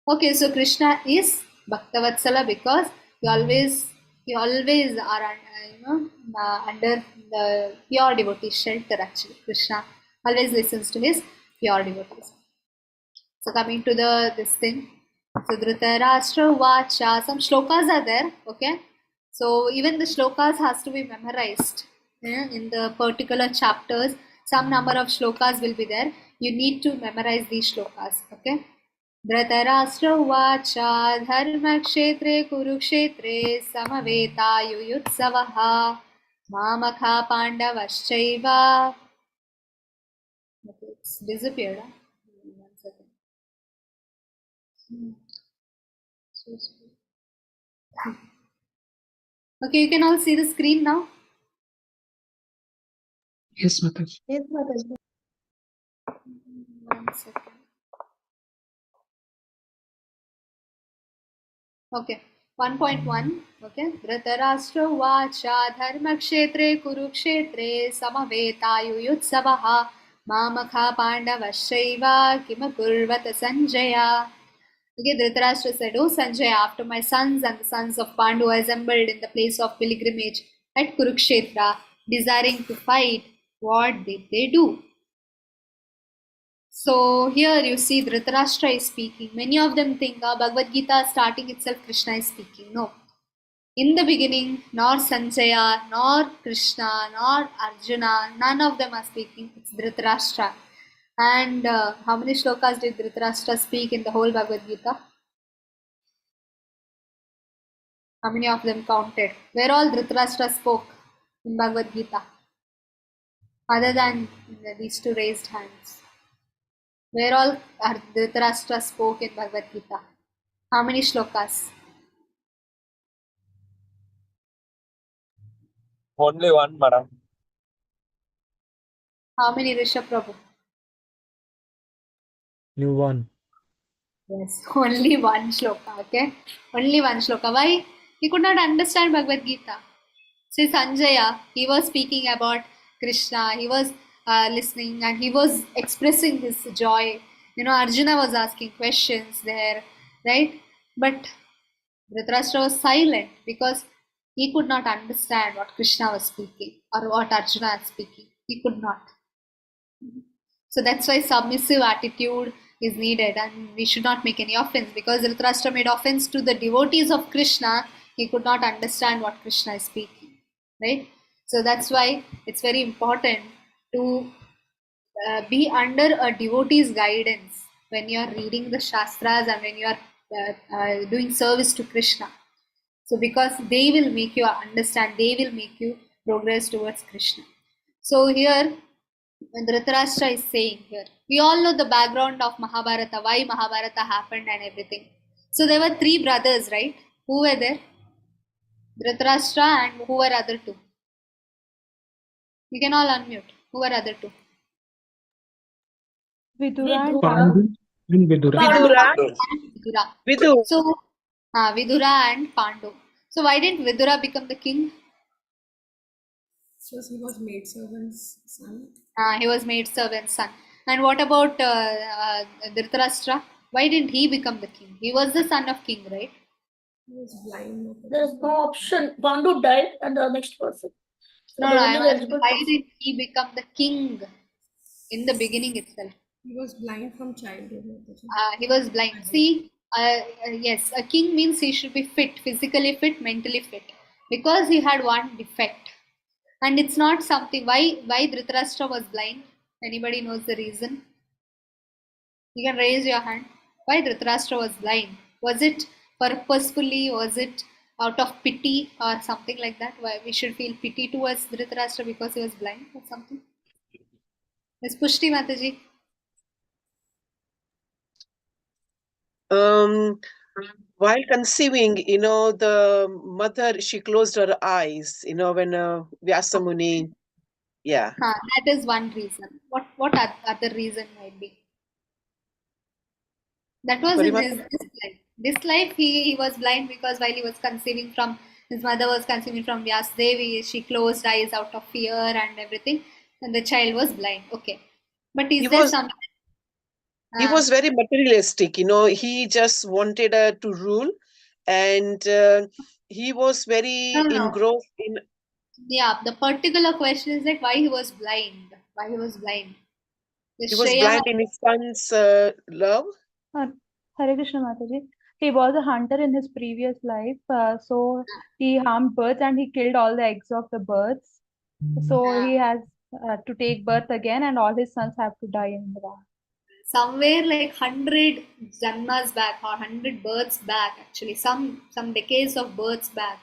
Okay, so Krishna is Bhaktavatsala because he always are under the pure devotee shelter. Actually, Krishna always listens to his pure devotees. So coming to this thing, so Dhritarashtra Vacha, some shlokas are there. Okay, so even the shlokas has to be memorized in the particular chapters. Some number of shlokas will be there. You need to memorize these shlokas. Okay. Dhritarashtra उवाच धर्मक्षेत्रे कुरुक्षेत्रे समवेतायुयुत्सवः मामखा पाण्डवश्चैव. It's disappeared. Huh? 1 second. Okay, you can all see the screen now. Yes, Mataji. Yes, Mataji. 1 second. Okay, 1.1. Okay, Dhritarashtra Vacha Dharmakshetre Kurukshetre Samavetayuyutsavaha Mamakha Pandavashaiva Kimakurvata Sanjaya. Okay, Dhritarashtra said, "Oh Sanjaya, after my sons and the sons of Pandu assembled in the place of pilgrimage at Kurukshetra, desiring to fight, what did they do?" So here you see Dhritarashtra is speaking. Many of them think Bhagavad Gita starting itself Krishna is speaking. No. In the beginning, nor Sanjaya, nor Krishna, nor Arjuna, none of them are speaking. It's Dhritarashtra. And how many shlokas did Dhritarashtra speak in the whole Bhagavad Gita? How many of them counted? Where all Dhritarashtra spoke in Bhagavad Gita? Other than these two raised hands. Where all Dhritarashtra spoke in Bhagavad Gita? How many shlokas? Only one, madam. How many, Rishabh Prabhu? New one. Yes, only one shloka, okay? Only one shloka. Why? He could not understand Bhagavad Gita. See, Sanjaya, he was speaking about Krishna, he was listening and he was expressing his joy. Arjuna was asking questions there, right? But Dhritarashtra was silent because he could not understand what Krishna was speaking or what Arjuna was speaking. He could not. So that's why submissive attitude is needed, and we should not make any offense, because Dhritarashtra made offense to the devotees of Krishna. He could not understand what Krishna is speaking, right? So that's why it's very important to be under a devotee's guidance when you are reading the Shastras and when you are doing service to Krishna. So because they will make you understand, they will make you progress towards Krishna. So here, Dhritarashtra is saying here, we all know the background of Mahabharata, why Mahabharata happened and everything. So there were three brothers, right? Who were there? Dhritarashtra and who were other two? You can all unmute. Who are other two? Vidura and Vidura. Pandu and Vidura. Vidura. Vidura. Vidu. So, Vidura and Pandu. So why didn't Vidura become the king? Because he was maid servant's son. He was maid servant's son. And what about Dhritarashtra? Why didn't he become the king? He was the son of king, right? He was blind. There's no option. Pandu died and the next person. So No, the no, only I'm asking, eligible why person. did he become the king in the beginning itself? He was blind from childhood. He was blind. See, yes, a king means he should be fit, physically fit, mentally fit, because he had one defect, and it's not something. Why Dhritarashtra was blind? Anybody knows the reason? You can raise your hand. Why Dhritarashtra was blind? Was it purposefully? Was it out of pity or something like that? Why we should feel pity towards Dhritarashtra because he was blind or something? Ms. Pushti Mataji. While conceiving, the mother, she closed her eyes, when Vyasa Muni, yeah. That is one reason. What other reason might be? That was Sorry, in Mataji? this life. This life, he was blind because while he was conceiving from, his mother was conceiving from Vyasdevi, she closed eyes out of fear and everything, and the child was blind. Okay. But is there something? He was very materialistic, he just wanted to rule, and he was very No. engrossed in. Yeah, the particular question is like why he was blind. Why he was blind? He was blind in his son's love. Hare Krishna Mataji. He was a hunter in his previous life, so he harmed birds and he killed all the eggs of the birds. So he has to take birth again, and all his sons have to die in the war. Somewhere like 100 janmas back or 100 births back, actually, some decades of births back.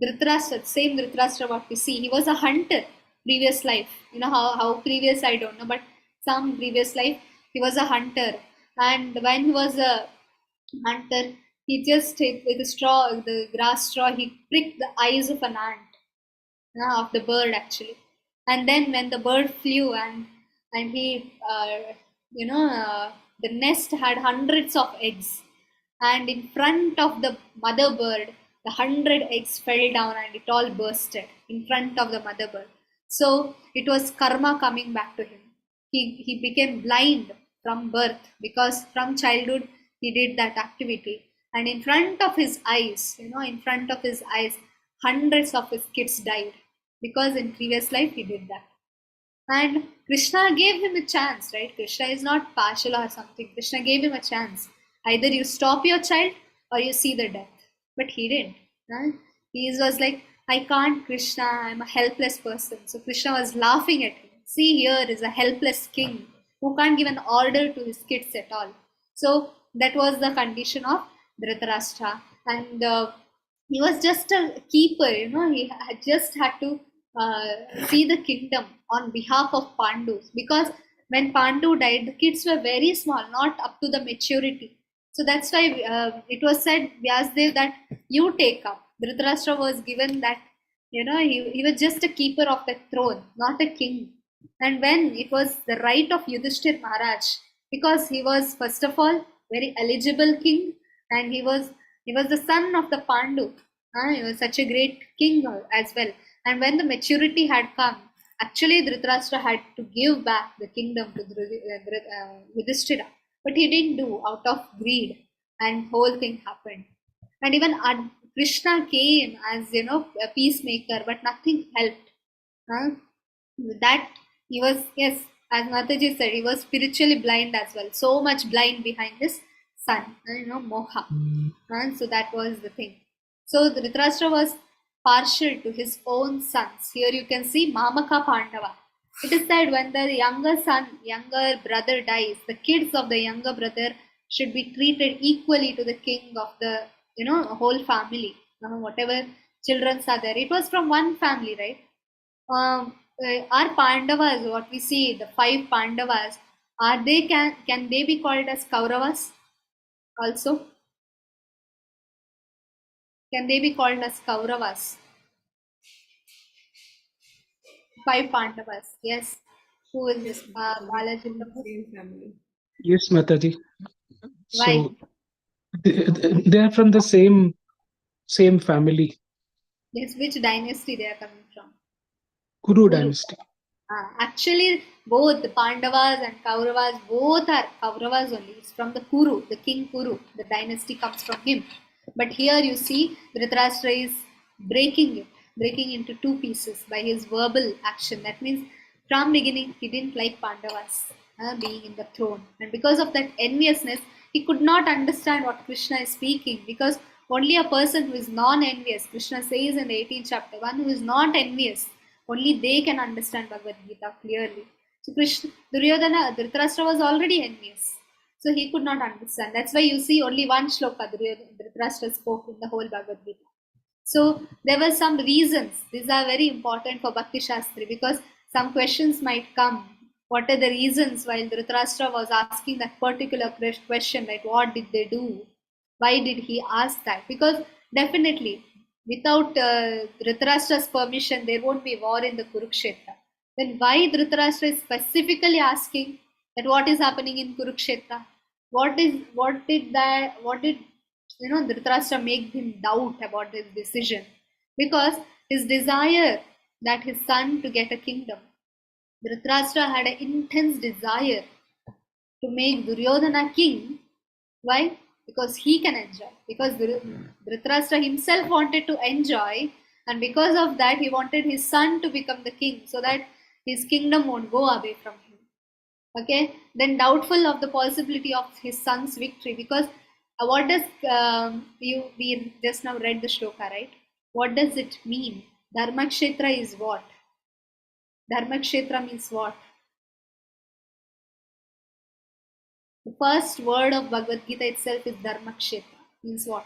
Dhritarashtra, same Dhritarashtra what we see, he was a hunter previous life. You know how previous I don't know, but some previous life he was a hunter. And when he was a hunter, he just with the straw, the grass straw, he pricked the eyes of an ant, of the bird actually. And then when the bird flew and he, the nest had hundreds of eggs, and in front of the mother bird, the 100 eggs fell down and it all bursted in front of the mother bird. So it was karma coming back to him. He became blind from birth because from childhood he did that activity. And in front of his eyes, hundreds of his kids died because in previous life he did that. And Krishna gave him a chance, right? Krishna is not partial or something. Krishna gave him a chance. Either you stop your child or you see the death. But he didn't. Right? He was like, I can't, Krishna, I'm a helpless person. So Krishna was laughing at him. See, here is a helpless king who can't give an order to his kids at all. So that was the condition of Dhritarashtra. And he was just a keeper, he just had to see the kingdom on behalf of Pandus, because when Pandu died, the kids were very small, not up to the maturity. So that's why it was said, Vyasdev, that you take up. Dhritarashtra was given that, he was just a keeper of the throne, not a king. And when it was the right of Yudhishthir Maharaj, because he was first of all very eligible king, and he was the son of the Pandu. He was such a great king as well. And when the maturity had come, actually Dhritarashtra had to give back the kingdom to Yudhishthira. But he didn't do, out of greed, and whole thing happened. And even Krishna came as, a peacemaker, but nothing helped. That he was, yes, as Mataji said, he was spiritually blind as well. So much blind behind his son, moha. So that was the thing. So Dhritarashtra was partial to his own sons. Here you can see Mamaka Pandava. It is said when the younger brother dies, the kids of the younger brother should be treated equally to the king of the, whole family. Whatever children are there. It was from one family, right? Our Pandavas, what we see, the 5 Pandavas, can they be called as Kauravas also? Can they be called as Kauravas? 5 Pandavas. Yes. Who is this? Balaji From the Prabhu? same family. Yes, Mataji. Why? So they are from the same family, Yes, which dynasty they are coming from? Kuru Kuru. dynasty. Actually, both the Pandavas and Kauravas, both are Kauravas only. It's from the Kuru, the king Kuru. The dynasty comes from him. But here you see Dhritarashtra is breaking into two pieces by his verbal action. That means from beginning he didn't like Pandavas being in the throne. And because of that enviousness, he could not understand what Krishna is speaking, because only a person who is non-envious, Krishna says in the 18th chapter, one who is not envious, only they can understand Bhagavad Gita clearly. So Dhritarashtra was already envious. So he could not understand. That's why you see only one shloka Dhritarashtra spoke in the whole Bhagavad Gita. So there were some reasons. These are very important for Bhakti Shastri, because some questions might come. What are the reasons while Dhritarashtra was asking that particular question, like what did they do? Why did he ask that? Because definitely without Dhritarashtra's permission, there won't be war in the Kurukshetra. Then why Dhritarashtra is specifically asking that what is happening in Kurukshetra? What did Dhritarashtra make him doubt about his decision? Because his desire that his son to get a kingdom. Dhritarashtra had an intense desire to make Duryodhana king. Why? Because he can enjoy. Because Dhritarashtra himself wanted to enjoy, and because of that he wanted his son to become the king, so that his kingdom won't go away from him. Okay, then doubtful of the possibility of his son's victory, because what does we just now read the shloka, right? What does it mean? Dharmakshetra is what? Dharmakshetra means what? The first word of Bhagavad Gita itself is Dharmakshetra. Means what?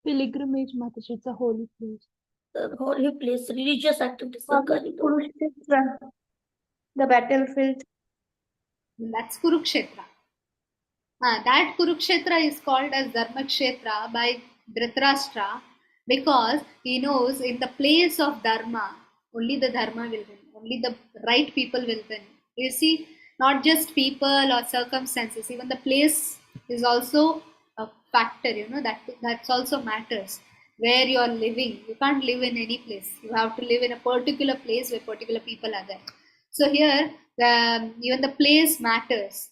Pilgrimage, Mataji. It's a holy place. The holy place, religious activities are carried out. Kurukshetra, the battlefield. That's Kurukshetra. That Kurukshetra is called as Dharmakshetra by Dhritarashtra, because he knows in the place of Dharma, only the Dharma will win, only the right people will win. You see, not just people or circumstances, even the place is also a factor, that's also matters. Where you are living, you can't live in any place. You have to live in a particular place where particular people are there. So here, even the place matters.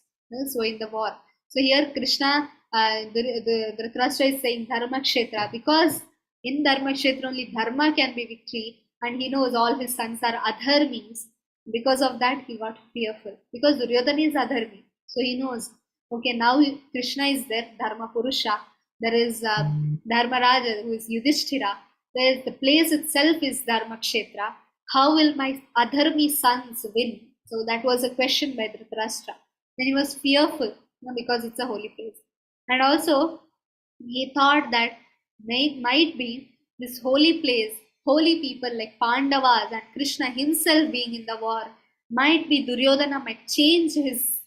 So in the war. So here Krishna, the Dhritarashtra is saying Dharmakshetra, because in Dharmakshetra only Dharma can be victory, and he knows all his sons are adharmis. Because of that he got fearful, because Duryodhana is adharmi. So he knows, okay, now Krishna is there, Dharma Purusha. There is Dharmaraja, who is Yudhishthira. There is the place itself is Dharmakshetra. How will my adharmi sons win? So that was a question by Dhritarashtra. Then he was fearful, because it's a holy place. And also, he thought that might be this holy place, holy people like Pandavas and Krishna himself being in the war, might be Duryodhana might change his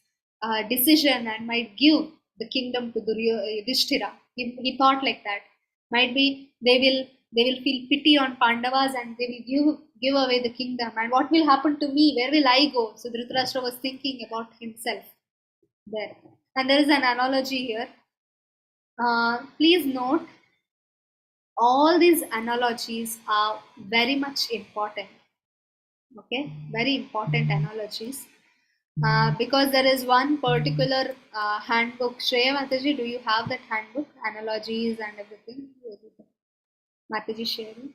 decision and might give the kingdom to Yudhishthira. He thought like that. Might be they will feel pity on Pandavas and they will give away the kingdom. And what will happen to me? Where will I go? So Dhritarashtra was thinking about himself there. And there is an analogy here. Please note, all these analogies are very much important. Okay, very important analogies. Because there is one particular handbook. Shreya Mataji, do you have that handbook? Analogies and everything? Mataji sharing?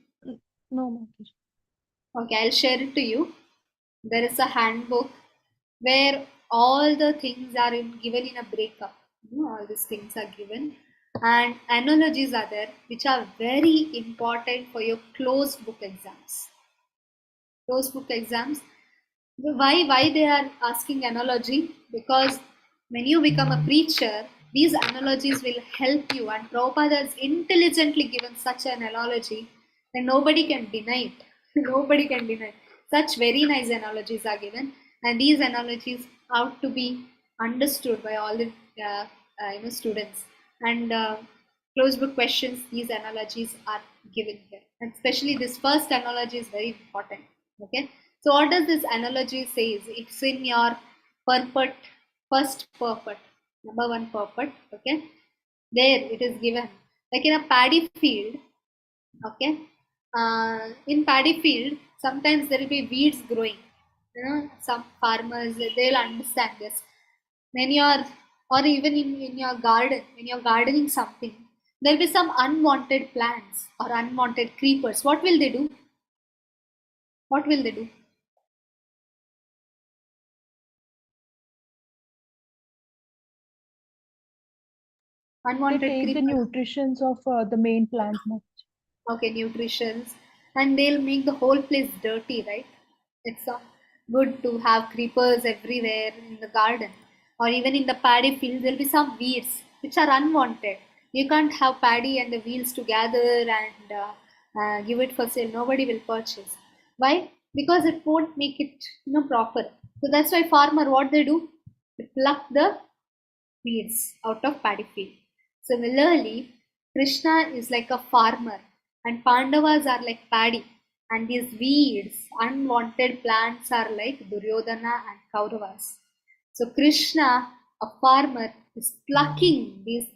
No, Mataji. Okay, I'll share it to you. There is a handbook where all the things are given in a breakup. All these things are given. And analogies are there, which are very important for your closed book exams. Closed book exams. Why they are asking analogy? Because when you become a preacher, these analogies will help you, and Prabhupada has intelligently given such an analogy that nobody can deny it. Nobody can deny it. Such very nice analogies are given, and these analogies have to be understood by all the students. And closed book questions, these analogies are given here, and especially this first analogy is very important. Okay, So what does this analogy say? It's in your purport, first purport, number 1 purport, okay? There it is given. Like in a paddy field, okay? In paddy field, sometimes there will be weeds growing. You know, some farmers, they'll understand this. When you're, or even in your garden, when you're gardening something, there'll be some unwanted plants or unwanted creepers. What will they do? What will they do? They Unwanted take the creepers. nutritions of the main plant. Okay, nutritions, and they'll make the whole place dirty, right? It's not good to have creepers everywhere in the garden, or even in the paddy field. There'll be some weeds which are unwanted. You can't have paddy and the weeds together and give it for sale. Nobody will purchase. Why? Because it won't make it proper. So that's why farmer, what they do, they pluck the weeds out of paddy field. Similarly, Krishna is like a farmer and Pandavas are like paddy, and these weeds, unwanted plants, are like Duryodhana and Kauravas. So Krishna, a farmer, is plucking these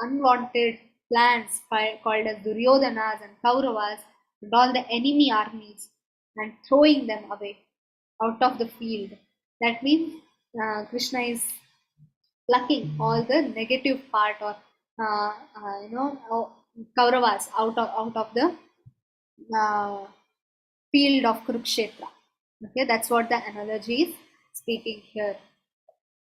unwanted plants called as Duryodhanas and Kauravas and all the enemy armies and throwing them away out of the field. That means Krishna is plucking all the negative part or Kauravas out of the field of Kurukshetra. Okay, that's what the analogy is speaking here.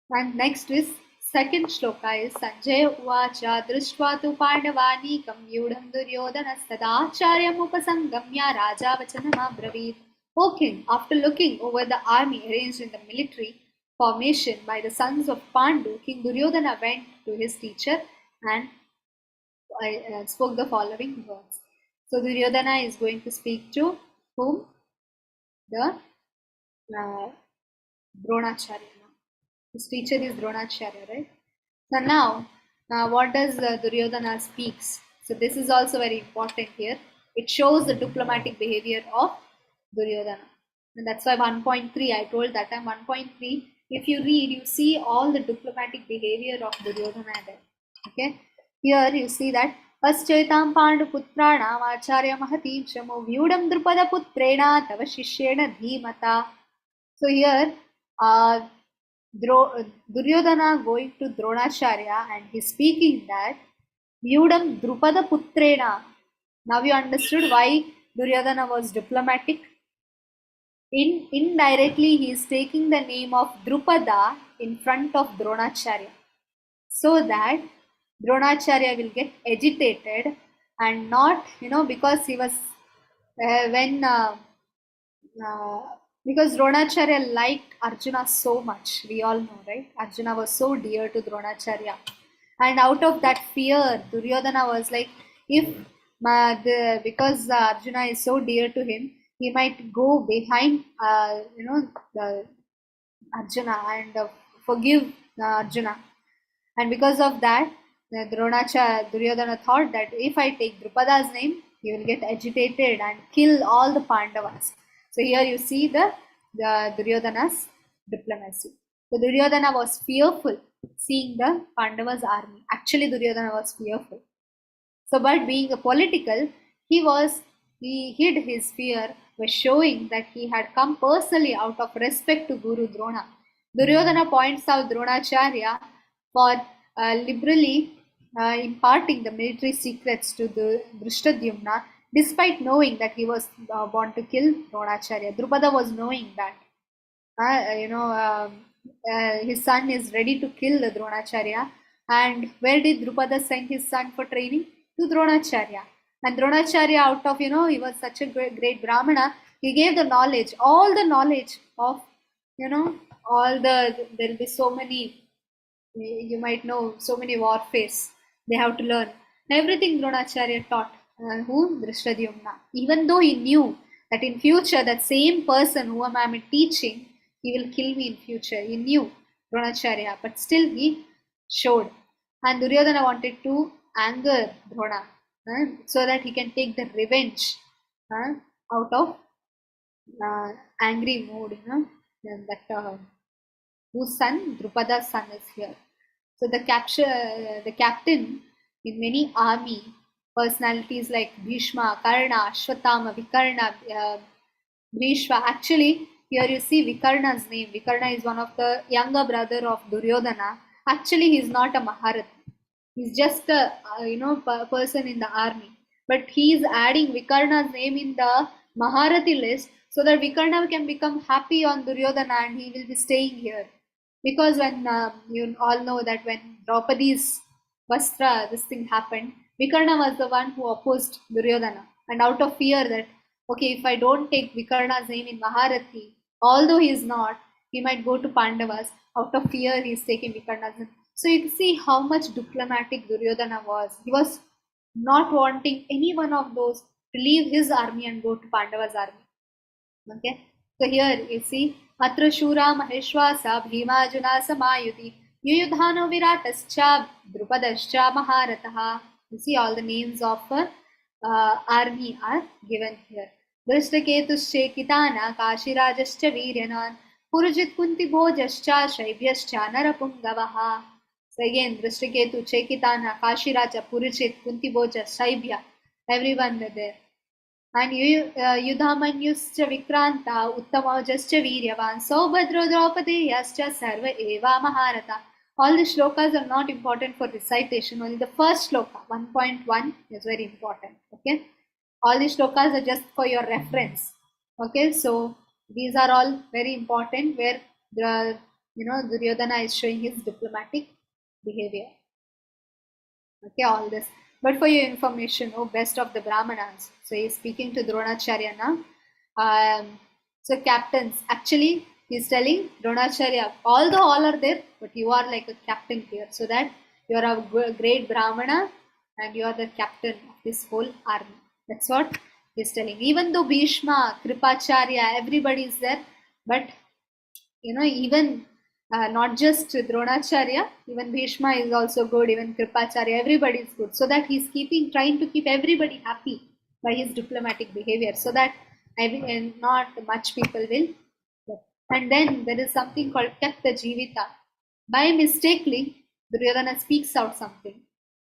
And next is second shloka is Sanjaya uvacha drishtva tu pandavanikam yudham duryodhanastadacharya upasangamya raja vachanam abravit. O king, after looking over the army arranged in the military formation by the sons of Pandu, King Duryodhana went to his teacher and spoke the following words. So Duryodhana is going to speak to whom? The Dronacharya. His teacher is Dronacharya, right? So now, what does Duryodhana speaks? So this is also very important here. It shows the diplomatic behavior of Duryodhana. And that's why 1.3, I told that time 1.3, if you read, you see all the diplomatic behavior of Duryodhana there. Okay? Here you see that Paschaitam Pandu Putranam Acharya Mahatim Shamo Vyudam Drupada Putrena Tava Shishyena Dhimata. So here, Duryodhana going to Dronacharya and he's speaking that Vyudam Drupada Putrena. Now you understood why Duryodhana was diplomatic. Indirectly, he is taking the name of Drupada in front of Dronacharya, so that Dronacharya will get agitated and not, because he was because Dronacharya liked Arjuna so much. We all know, right? Arjuna was so dear to Dronacharya, and out of that fear, Duryodhana was like, if because Arjuna is so dear to him, he might go behind, the Arjuna and forgive Arjuna. And because of that, Duryodhana thought that if I take Drupada's name, he will get agitated and kill all the Pandavas. So here you see the Duryodhana's diplomacy. So Duryodhana was fearful seeing the Pandavas' army. Actually, Duryodhana was fearful. So, but being a political, he hid his fear by showing that he had come personally out of respect to Guru Drona. Duryodhana points out Dronacharya for liberally imparting the military secrets to the Drishtadyumna, despite knowing that he was born to kill Dronacharya. Drupada was knowing that. His son is ready to kill the Dronacharya. And where did Drupada send his son for training? To Dronacharya. And Dronacharya, out of, he was such a great Brahmana, he gave the knowledge, all the knowledge of, there'll be so many, you might know, so many warfares they have to learn. Everything Dronacharya taught. Who? Drishtadyumna. Even though he knew that in future, that same person whom I am teaching, he will kill me in future. He knew Dronacharya, but still he showed. And Duryodhana wanted to anger Drona so that he can take the revenge out of angry mood, then that whose son, Drupada's son, is here. So the captain in many army personalities like Bhishma, Karna, Ashwatthama, Vikarna, Bhishma. Actually, here you see Vikarna's name. Vikarna is one of the younger brother of Duryodhana. Actually, he is not a Maharathi. He's just a person in the army. But he is adding Vikarna's name in the Maharathi list so that Vikarna can become happy on Duryodhana and he will be staying here. Because when you all know that when Draupadi's Vastra, this thing happened, Vikarna was the one who opposed Duryodhana. And out of fear that, okay, if I don't take Vikarna's name in Maharathi, although he is not, he might go to Pandavas. Out of fear, he is taking Vikarna's name. So you can see how much diplomatic Duryodhana was. He was not wanting any one of those to leave his army and go to Pandava's army. Okay, so here you see Atra Shura Maheshwasa Bhimajuna Samayuti Yuyudhano Viratascha Drupadascha Maharataha. You see all the names of army are given here. Drishtaketusche Kitana Kashirajascha Viryanan Purujit Kunti Bhojascha Shaibhyascha Narapungavaha. So again, Drishtaketu, Chekitana, Kashiraja, Purujit, Kunti Bhoja, Shaibhya, everyone were there. And Yudhamanyuscha Vikranta, Uttamajascha Viryavan, Saubhadra Draupadeyascha Sarva Eva Maharata. All the shlokas are not important for recitation, only the first shloka, 1.1, is very important. Okay, all the shlokas are just for your reference. Okay, so these are all very important where the Duryodhana is showing his diplomatic behavior. Okay, all this. But for your information, best of the Brahmanas. So he's speaking to Dronacharya now. So captains, actually he's telling Dronacharya, although all are there, but you are like a captain here, so that you are a great Brahmana and you are the captain of this whole army. That's what he's telling. Even though Bhishma, Kripacharya, everybody is there, but even not just Dronacharya, even Bhishma is also good, even Kripacharya, everybody is good. So that he's trying to keep everybody happy by his diplomatic behavior, so that not much people will. And then there is something called Kyakta Jivita. By mistakenly, Duryodhana speaks out something.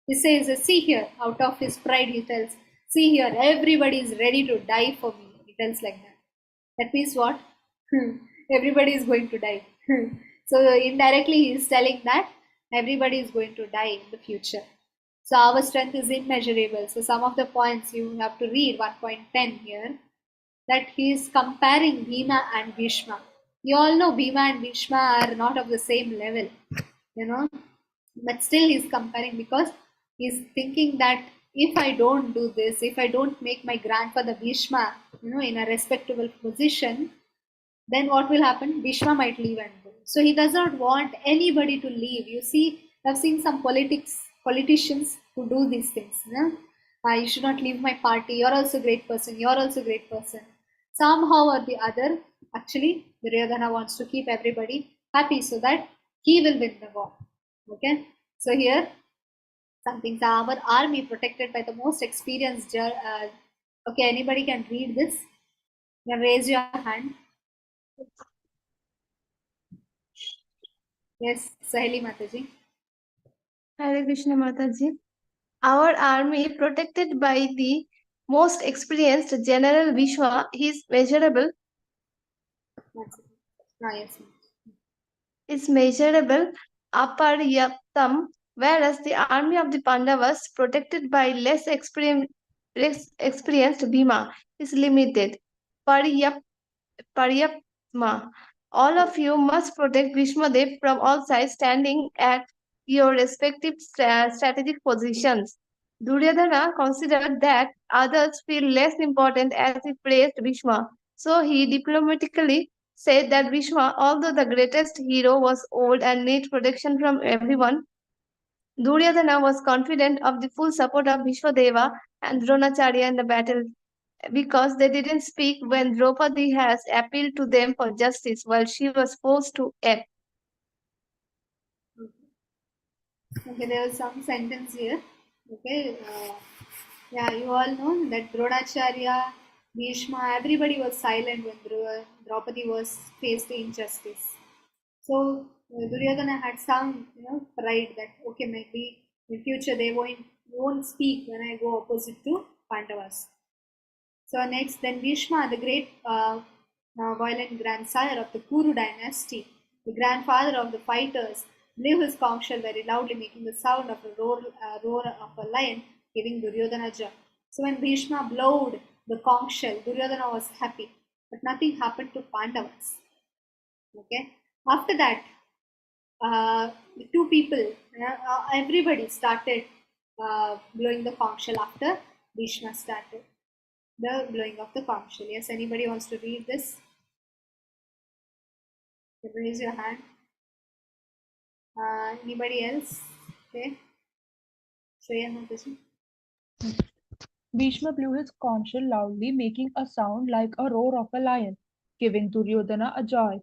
He says, see here, out of his pride, he tells, see here, everybody is ready to die for me. He tells like that. That means what? Everybody is going to die. So indirectly he is telling that everybody is going to die in the future. So our strength is immeasurable. So some of the points you have to read 1.10 here, that he is comparing Bhima and Bhishma. You all know Bhima and Bhishma are not of the same level, but still he is comparing because he is thinking that if I don't do this, if I don't make my grandfather Bhishma, in a respectable position, then what will happen? Bhishma might leave and go. So he does not want anybody to leave. You see, I've seen some politicians who do these things. You should not leave my party. You're also a great person. You're also a great person. Somehow or the other, actually, Duryodhana wants to keep everybody happy so that he will win the war. Okay. So here, something. Our army protected by the most experienced. Okay, anybody can read this. You can raise your hand. Yes, Sahili Mataji. Hare Krishna Mataji. Our army, protected by the most experienced General Vishwa, is measurable. Yes. Is measurable aparyaptam, whereas the army of the Pandavas, protected by less experienced Bhima, is limited. Paryapma. All of you must protect Bhishmadev from all sides, standing at your respective strategic positions. Duryodhana considered that others feel less important as he praised Bhishma, so he diplomatically said that Bhishma, although the greatest hero, was old and needed protection from everyone. Duryodhana was confident of the full support of Bhishmadeva and Dronacharya in the battle because they didn't speak when Draupadi has appealed to them for justice while she was forced to act. Okay, there is some sentence here. Okay, yeah, you all know that Dronacharya Bhishma, everybody was silent when Draupadi was faced injustice. So Duryodhana had some, pride that okay, maybe in future they won't speak when I go opposite to Pandavas. So next, then Bhishma, the great violent grandsire of the Kuru dynasty, the grandfather of the fighters, blew his conch shell very loudly, making the sound of a roar of a lion, giving Duryodhana joy. So when Bhishma blowed the conch shell, Duryodhana was happy, but nothing happened to Pandavas. Okay. After that, the two people, everybody started blowing the conch shell after Bhishma started the blowing of the conch shell. Yes, anybody wants to read this? Raise your hand. Anybody else? Okay. Shreya Mataji. Bhishma blew his conch shell loudly, making a sound like a roar of a lion, giving Duryodhana a joy.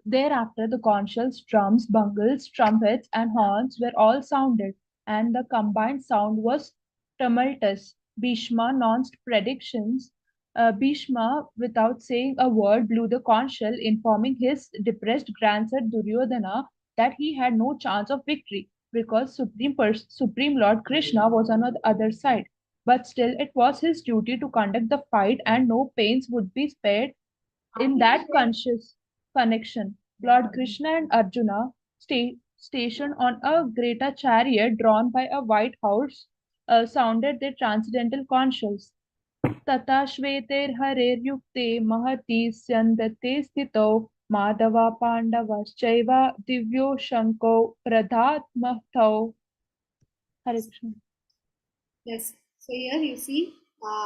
Thereafter the conch shells, drums, bugles, trumpets, and horns were all sounded, and the combined sound was tumultuous. Bhishma announced predictions. Bhishma, without saying a word, blew the conch shell, informing his depressed grandson Duryodhana that he had no chance of victory because Supreme Lord Krishna was on the other side. But still, it was his duty to conduct the fight, and no pains would be spared in that conscious connection. Lord Krishna and Arjuna stationed on a greater chariot drawn by a white horse sounded their transcendental conchs. तथा श्वेतैर्हरैर्युक्ते महति स्यन्दते स्थितौ Madhava पाण्डवश्चैव दिव्यो शङ्को प्रधात्मथौ. Hare Krishna. Yes. So here you see,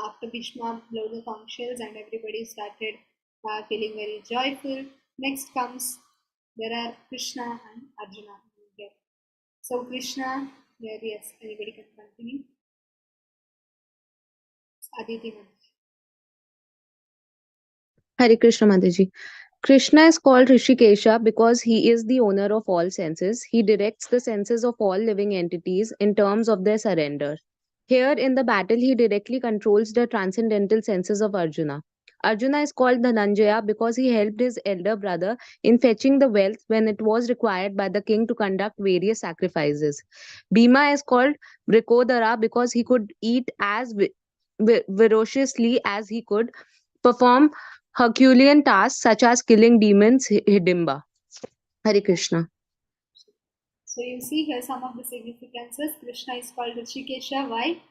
after Bhishma blew the conch shells and everybody started feeling very joyful. Next comes, there are Krishna and Arjuna here. So Krishna, here, yes, anybody can continue. Aditi Mataji. Hare Krishna Mataji. Krishna is called Rishikesha because he is the owner of all senses. He directs the senses of all living entities in terms of their surrender. Here in the battle, he directly controls the transcendental senses of Arjuna. Arjuna is called Dhananjaya because he helped his elder brother in fetching the wealth when it was required by the king to conduct various sacrifices. Bhima is called Vrikodara because he could eat as ferociously as he could perform Herculean tasks such as killing demons, Hidimba. Hare Krishna. So you see here some of the significances. Krishna is called Rishikesha. Why?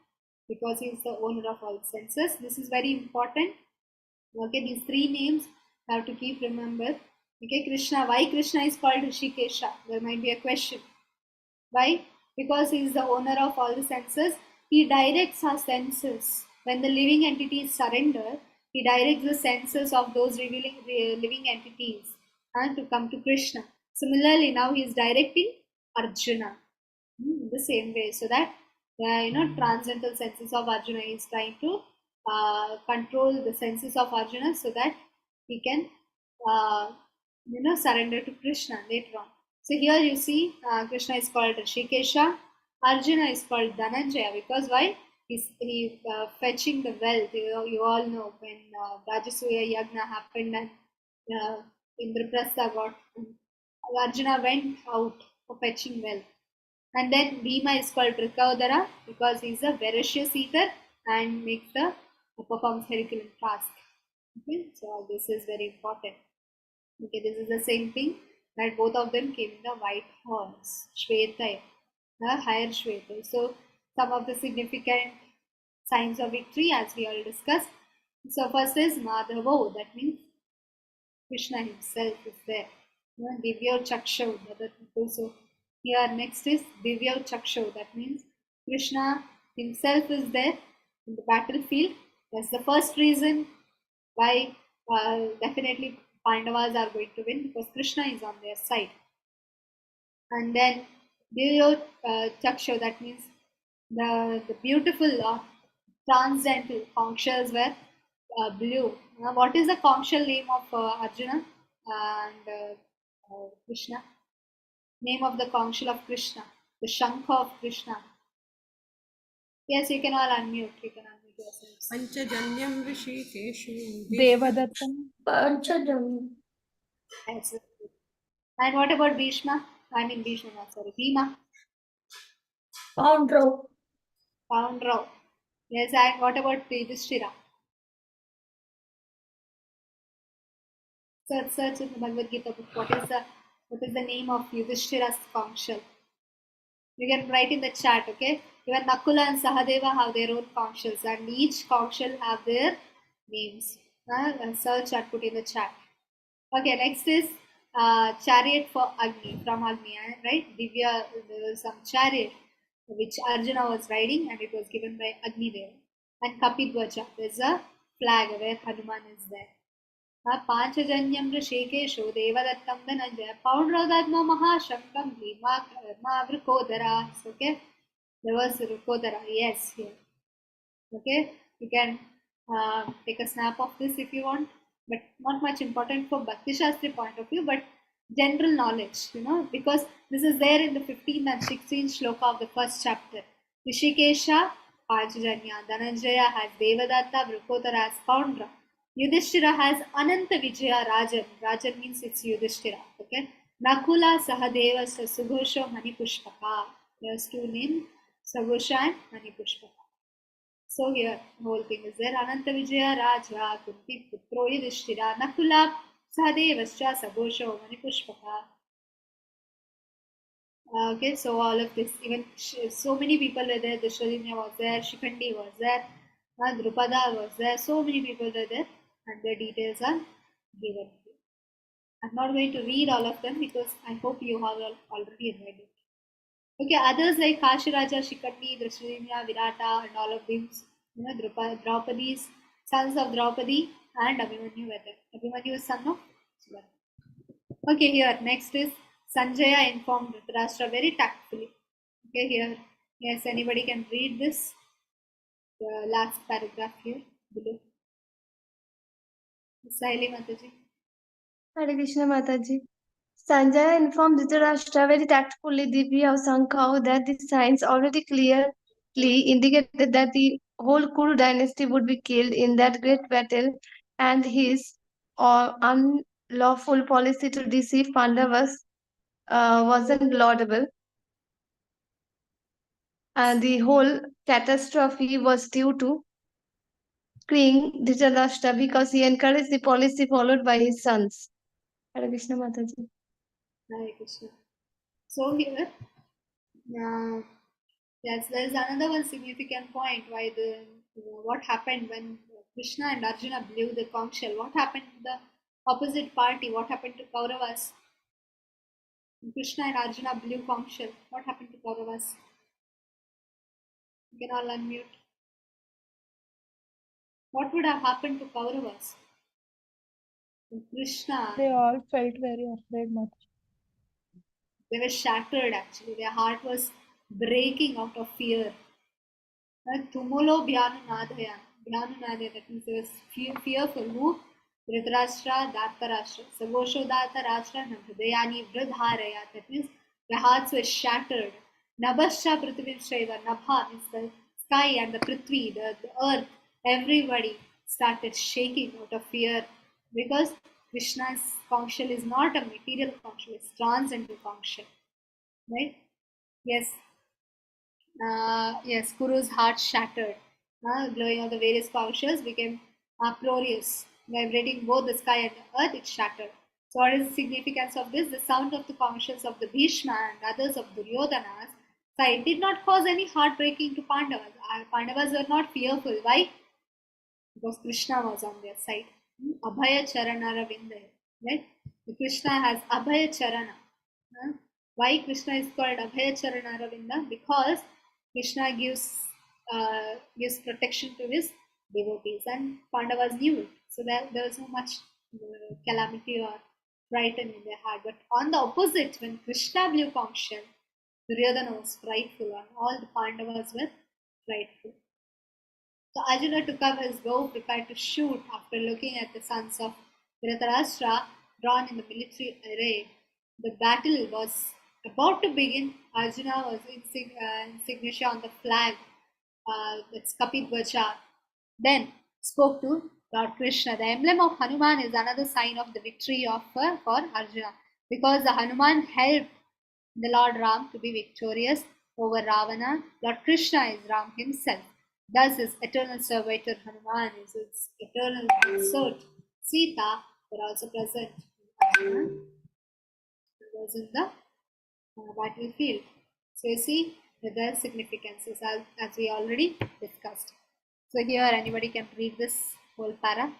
Because he is the owner of all senses. This is very important. Okay, these three names have to keep remember. Okay, Krishna. Why Krishna is called Rishikesha? There might be a question. Why? Because he is the owner of all the senses. He directs our senses. When the living entities surrender, he directs the senses of those living entities to come to Krishna. Similarly, now he is directing Arjuna in the same way, so that the transcendental senses of Arjuna is trying to control the senses of Arjuna, so that he can surrender to Krishna later on. So here you see Krishna is called Rishikesha, Arjuna is called Dhananjaya because why? He fetching the wealth. You all know when Rajasuya Yagna happened and Indraprastha got, Arjuna went out for fetching wealth. And then Bhima is called Vrikodara because he is a voracious eater and performs Herculean task. Okay, so this is very important. Okay, this is the same thing that both of them came in the white horse, Shweta, the higher Shweta. So some of the significant signs of victory as we all discussed. So first is Madhavo, that means Krishna himself is there. Divya Chakshav, other people. So here next is Divya Chakshav, that means Krishna himself is there in the battlefield. That's the first reason why definitely Pandavas are going to win, because Krishna is on their side. And then Divya Chakshav, that means the beautiful transcendental conch shells were blue. What is the conch shell name of Arjuna and Krishna? Name of the conch shell of Krishna, the Shankha of Krishna. Yes, you can all unmute. You can unmute Panchajanyam Rishikeshu Devadattam. Panchajam. Excellent. And what about Bhishma? I mean Bhishma, not sorry, Bhima. Poundraw. Poundraw. Yes, and what about Yudhishthira? Search in the Bhagavad Gita book. What is the name of Yudhishthira's council? You can write in the chat, okay? Even Nakula and Sahadeva have their own councils, and each council have their names. And search and put in the chat. Okay, next is chariot for Agni, from Agni, right? Divya, there was some chariot which Arjuna was riding, and it was given by Agni Deva. And Kapidvaja, there's a flag where Hanuman is there. Panchajanyam Rishikeshu Devadattam Dhananjaya Poundraudadmo Mahashankam Bhima Karma Vrukodara. Okay, there was Vrukodara, yes, here. Okay, you can take a snap of this if you want, but not much important for Bhakti Shastri point of view, but general knowledge, because this is there in the 15th and 16th shloka of the first chapter. Rishikesha, Panchajanya, Dhananjaya has Devadatta, Vrukodara has Poundra. Yudhishthira has Ananta Vijaya Rajan. Rajan means it's Yudhishthira. Okay. Nakula Sahadeva Sughosho Manipushpaka. There's two names, Saghosha and Manipushpaka. So here, the whole thing is there. Ananta Vijaya Raja, Kunti Putro Yudhishthira, Nakula Sahadevascha Saghosho Manipushpaka. Okay, so all of this, even so many people were there. Dashrathanya was there, Shikhandi was there, Drupada was there. So many people were there, and their details are given. I'm not going to read all of them because I hope you have already read it. Okay, others like Kashiraja, Shikhandi, Dashrathanya, Virata, and all of these, Draupadi's sons of Draupadi and Abhimanyu were there. Abhimanyu is son of Shiva. Okay, here next is Sanjaya informed Dhritarashtra very tactfully. Okay, here, yes, anybody can read this, the last paragraph here below. Sahili Mataji. Hare Krishna Mataji. Sanjaya informed Dhritarashtra very tactfully, Divya of Sankhav, that the signs already clearly indicated that the whole Kuru dynasty would be killed in that great battle, and his unlawful policy to deceive Pandavas wasn't laudable. And the whole catastrophe was due to King Dhritarashtra because he encouraged the policy followed by his sons. Hare Krishna Mataji. Hare Krishna. So here, yes, there is another one significant point why what happened when Krishna and Arjuna blew the conch shell. What happened to the opposite party? What happened to Kauravas? Krishna and Arjuna blew conch shell. What happened to Kauravas? You can all unmute. What would have happened to Kauravas? Krishna. They all felt very afraid much. They were shattered actually. Their heart was breaking out of fear. Tumulo Bhyanu Nadhayan. Bhyanu Nadhayan, that means they were fearful. Who? Dhritarashtra, Dhartarashtra. Sagosho Dhartarashtra, Nabhadayani Vridharaya. That means their hearts were shattered. Nabhascha Prithvim Shaiva. Nabha means the sky and the Prithvi, the earth. Everybody started shaking out of fear because Krishna's conch shell is not a material conch shell, it's transcendental conch shell. Right? Yes. Yes, Kuru's heart shattered. Glowing of the various conch shells became uproarious, vibrating both the sky and the earth, it shattered. So what is the significance of this? The sound of the conch shells of the Bhishma and others of Duryodhana's side did not cause any heartbreaking to Pandavas. Pandavas were not fearful. Why? Because Krishna was on their side. Abhaya Charana Ravindaya. Right? Krishna has Abhaya Charana. Why Krishna is called Abhaya Charana Ravinda? Because Krishna gives protection to his devotees, and Pandavas knew it. So there was no much calamity or frighten in their heart. But on the opposite, when Krishna blew conch shell, Duryodhana was frightful, and all the Pandavas were frightful. So Arjuna took up his bow, prepared to shoot after looking at the sons of Dhritarashtra drawn in the military array. The battle was about to begin. Arjuna was insignia on the flag, that's Kapidvaja, then spoke to Lord Krishna. The emblem of Hanuman is another sign of the victory of for Arjuna, because the Hanuman helped the Lord Ram to be victorious over Ravana. Lord Krishna is Ram himself. Thus, his eternal servitor Hanuman is his eternal consort. Sita were also present in Arjuna. It was in the battlefield. So you see the significances as we already discussed. So here anybody can read this whole para.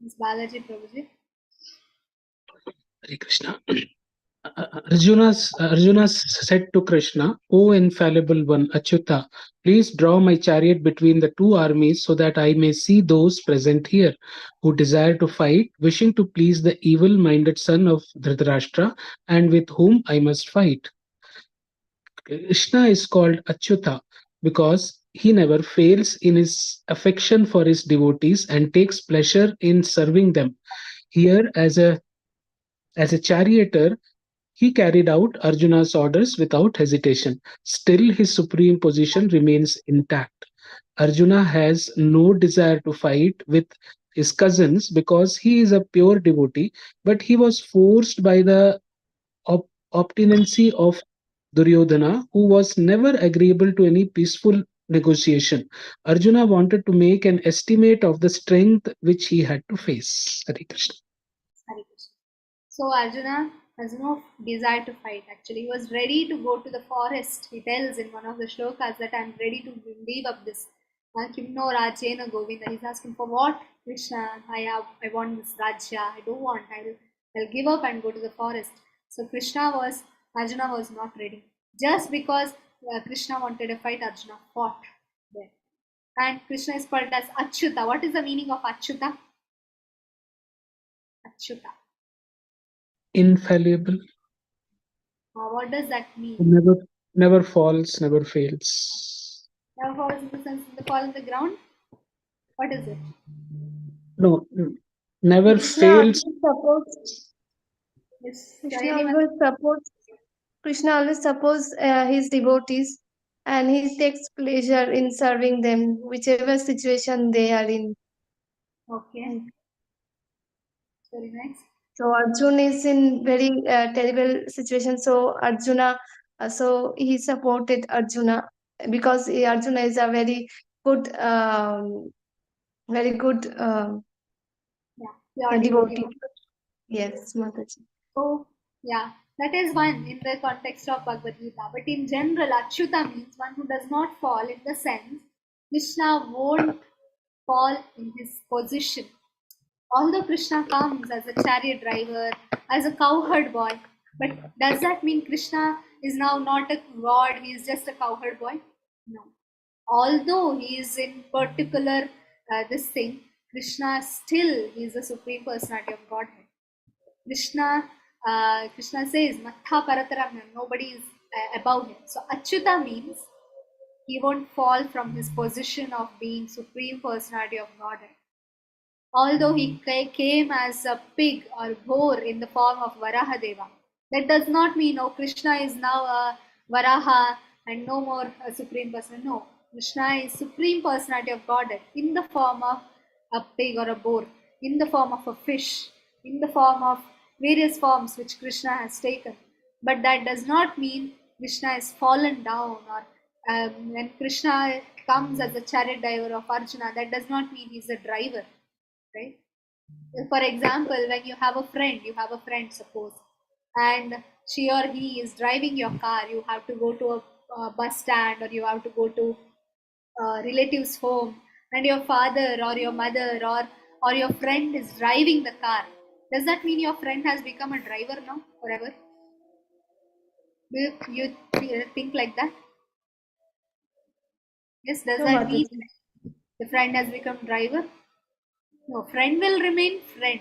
Ms. Balaji Prabhuji. Hare Krishna. Arjuna said to Krishna, "O infallible one, Achyuta, please draw my chariot between the two armies so that I may see those present here who desire to fight, wishing to please the evil-minded son of Dhritarashtra, and with whom I must fight." Krishna is called Achyuta because he never fails in his affection for his devotees and takes pleasure in serving them. Here, as a charioteer, he carried out Arjuna's orders without hesitation. Still, his supreme position remains intact. Arjuna has no desire to fight with his cousins because he is a pure devotee, but he was forced by the obstinacy of Duryodhana, who was never agreeable to any peaceful negotiation. Arjuna wanted to make an estimate of the strength which he had to face. Hare Krishna. Hare Krishna. So Arjuna has no desire to fight. Actually, he was ready to go to the forest. He tells in one of the shlokas that I'm ready to leave up this. Kimno Rajena Govinda. He's asking for what? Krishna, I want this Rajya. I don't want. I'll give up and go to the forest. So Arjuna was not ready. Just because Krishna wanted a fight, Arjuna fought there. And Krishna is called as Achyuta. What is the meaning of Achyuta? Achyuta. Infallible. What does that mean? Never falls, never fails. Never falls in the sense of the fall on the ground? What is it? No, never fails. Krishna always supports his devotees, and he takes pleasure in serving them, whichever situation they are in. Okay. Very nice. So Arjuna is in very terrible situation. So Arjuna, so he supported Arjuna because Arjuna is a very good, devotee. Yes, Mataji. So yeah, that is one in the context of Bhagavad Gita. But in general, Achyuta means one who does not fall, in the sense Krishna won't fall in his position. Although Krishna comes as a chariot driver, as a cowherd boy, but does that mean Krishna is now not a god, he is just a cowherd boy? No. Although he is in particular this thing, Krishna still is the Supreme Personality of Godhead. Krishna says, Matha Parataramyam, nobody is above him. So Achyuta means he won't fall from his position of being Supreme Personality of Godhead. Although he came as a pig or boar in the form of Varahadeva, that does not mean, Krishna is now a Varaha and no more a Supreme Person. No, Krishna is Supreme Personality of Godhead in the form of a pig or a boar, in the form of a fish, in the form of various forms which Krishna has taken. But that does not mean Krishna is fallen down, or when Krishna comes as a chariot driver of Arjuna, that does not mean he's a driver. Right? For example, when you have a friend, suppose, and she or he is driving your car, you have to go to a bus stand, or you have to go to a relative's home, and your father or your mother or your friend is driving the car. Does that mean your friend has become a driver now forever? Do you think like that? Yes, does that mean the friend has become driver? No, friend will remain friend.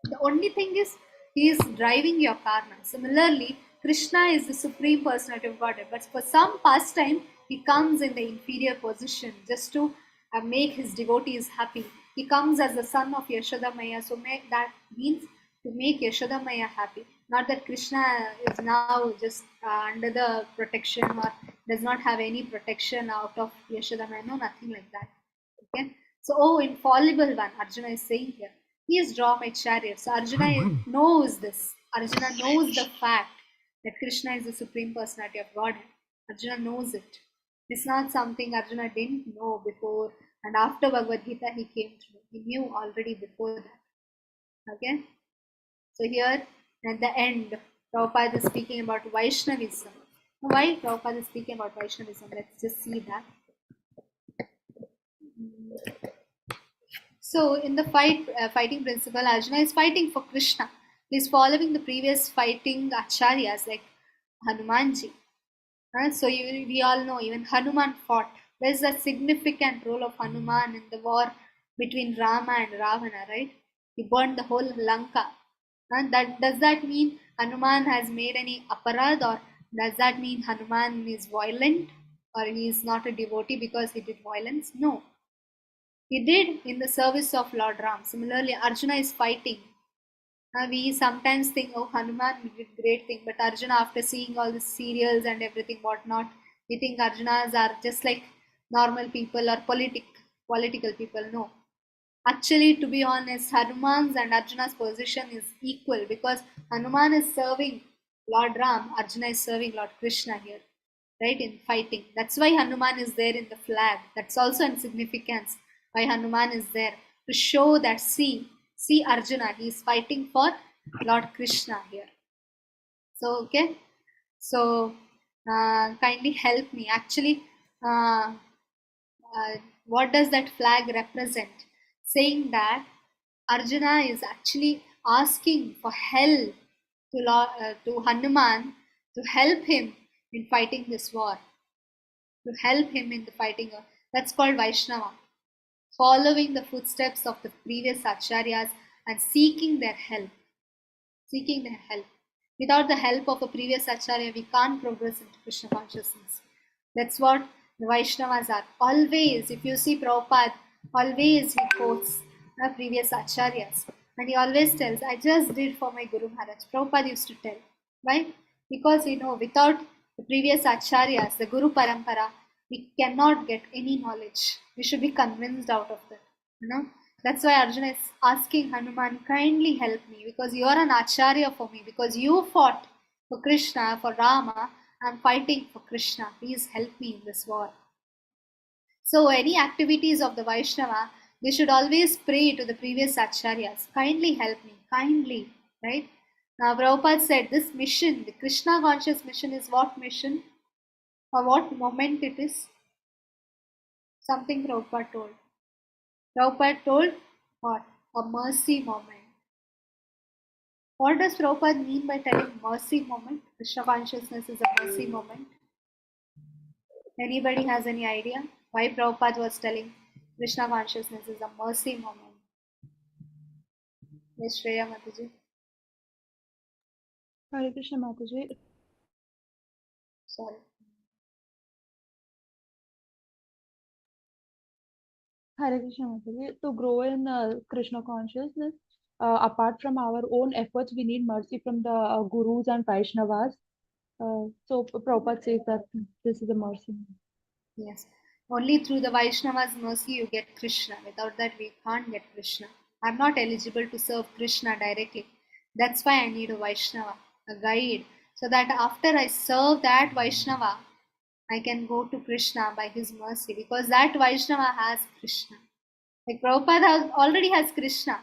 The only thing is, he is driving your car now. Similarly, Krishna is the Supreme Personality of Godhead, but for some pastime, he comes in the inferior position just to make his devotees happy. He comes as the son of Yashoda Maya, so that means to make Yashoda Maya happy. Not that Krishna is now just under the protection or does not have any protection out of Yashodhama, no, nothing like that. Okay, so oh, infallible one, Arjuna is saying here. Please draw my chariot. So Arjuna knows this. Arjuna knows the fact that Krishna is the Supreme Personality of Godhead. Arjuna knows it. It's not something Arjuna didn't know before, and after Bhagavad Gita he came to know. He knew already before that. Okay? So here at the end, Prabhupada is speaking about Vaishnavism. Why Prabhupada is speaking about Vaishnavism? Let's just see that. So in the fighting principle, Arjuna is fighting for Krishna. He is following the previous fighting acharyas like Hanumanji. So we all know even Hanuman fought. There is a significant role of Hanuman in the war between Rama and Ravana, right? He burned the whole Lanka. Does that mean Hanuman has made any aparad, or does that mean Hanuman is violent, or he is not a devotee because he did violence? No. He did in the service of Lord Ram. Similarly, Arjuna is fighting. We sometimes think, oh, Hanuman did great thing, but Arjuna, after seeing all the serials and everything whatnot, we think Arjunas are just like normal people or political people. No. Actually, to be honest, Hanuman's and Arjuna's position is equal, because Hanuman is serving Lord Ram, Arjuna is serving Lord Krishna here, right, in fighting. That's why Hanuman is there in the flag. That's also in significance why Hanuman is there, to show that, see Arjuna, he is fighting for Lord Krishna here. So, okay, so kindly help me. Actually, what does that flag represent? Saying that Arjuna is actually asking for help to Hanuman, to help him in fighting this war, to help him in the fighting. That's called Vaishnava. Following the footsteps of the previous acharyas and seeking their help. Seeking their help. Without the help of a previous acharya, we can't progress into Krishna consciousness. That's what the Vaishnavas are. Always, if you see Prabhupada, always he quotes the previous acharyas. And he always tells, I just did for my Guru Maharaj. Prabhupada used to tell. Why? Because, without the previous acharyas, the Guru Parampara, we cannot get any knowledge. We should be convinced out of that. That's why Arjuna is asking Hanuman, kindly help me, because you are an acharya for me, because you fought for Krishna, for Rama, I'm fighting for Krishna. Please help me in this war. So any activities of the Vaishnava, they should always pray to the previous acharyas. Kindly help me, kindly, right? Now Prabhupada said this mission, the Krishna conscious mission, is what mission? Or what moment it is? Something Prabhupada told. Prabhupada told what? A mercy moment. What does Prabhupada mean by telling mercy moment? Krishna consciousness is a mercy moment. Anybody has any idea why Prabhupada was telling Krishna consciousness is a mercy moment? Yes, Shreya Mataji. Hare Krishna Mataji. Sorry. Hare Krishna Mataji. To grow in Krishna consciousness, apart from our own efforts, we need mercy from the gurus and Vaishnavas. So Prabhupada says that this is a mercy. Yes. Only through the Vaishnava's mercy you get Krishna. Without that we can't get Krishna. I'm not eligible to serve Krishna directly. That's why I need a Vaishnava, a guide, so that after I serve that Vaishnava, I can go to Krishna by his mercy, because that Vaishnava has Krishna. Like Prabhupada already has Krishna.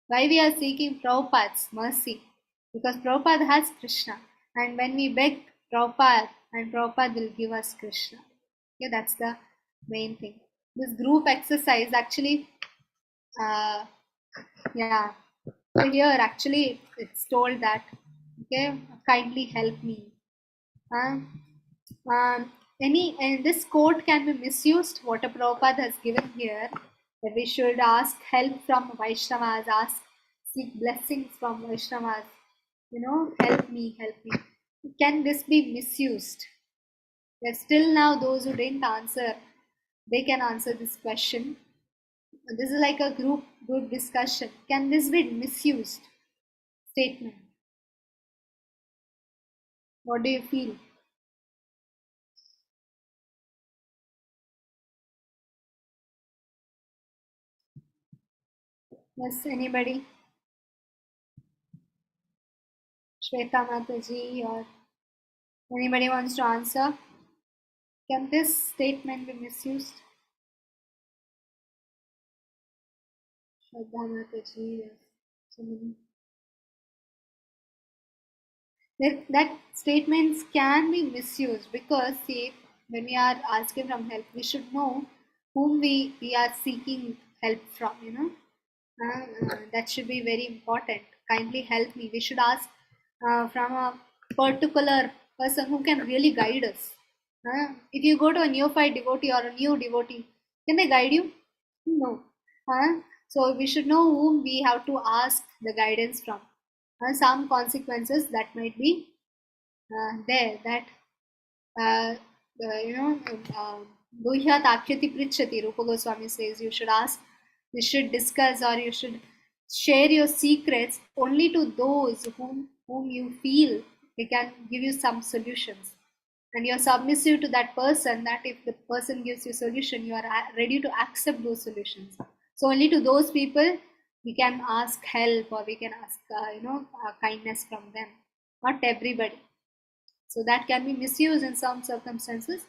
Why we are seeking Prabhupada's mercy? Because Prabhupada has Krishna. And when we beg Prabhupada, and Prabhupada will give us Krishna. Okay, that's the main thing. This group exercise actually, yeah. So here actually it's told that, okay, kindly help me. And this quote can be misused. What a Prabhupada has given here, that we should ask help from Vaishnavas, seek blessings from Vaishnavas. Help me. Can this be misused? There's still now those who didn't answer. They can answer this question. This is like a group discussion. Can this be misused statement? What do you feel? Yes, anybody? Shweta Mataji or anybody wants to answer? Can this statement be misused? Shweta Mataji, yes. So many. That statements can be misused because, see, when we are asking from help, we should know whom we are seeking help from, you know. That should be very important. Kindly help me. We should ask from a particular person who can really guide us. If you go to a neophyte devotee or a new devotee, can they guide you? No. So we should know whom we have to ask the guidance from. Some consequences that might be there, that Guhyat Akhyati Prichati, Rupa Goswami says you should ask, you should discuss, or you should share your secrets only to those whom you feel they can give you some solutions. And you're submissive to that person, that if the person gives you solution, you are ready to accept those solutions. So only to those people we can ask help, or we can ask kindness from them, not everybody. So that can be misused in some circumstances.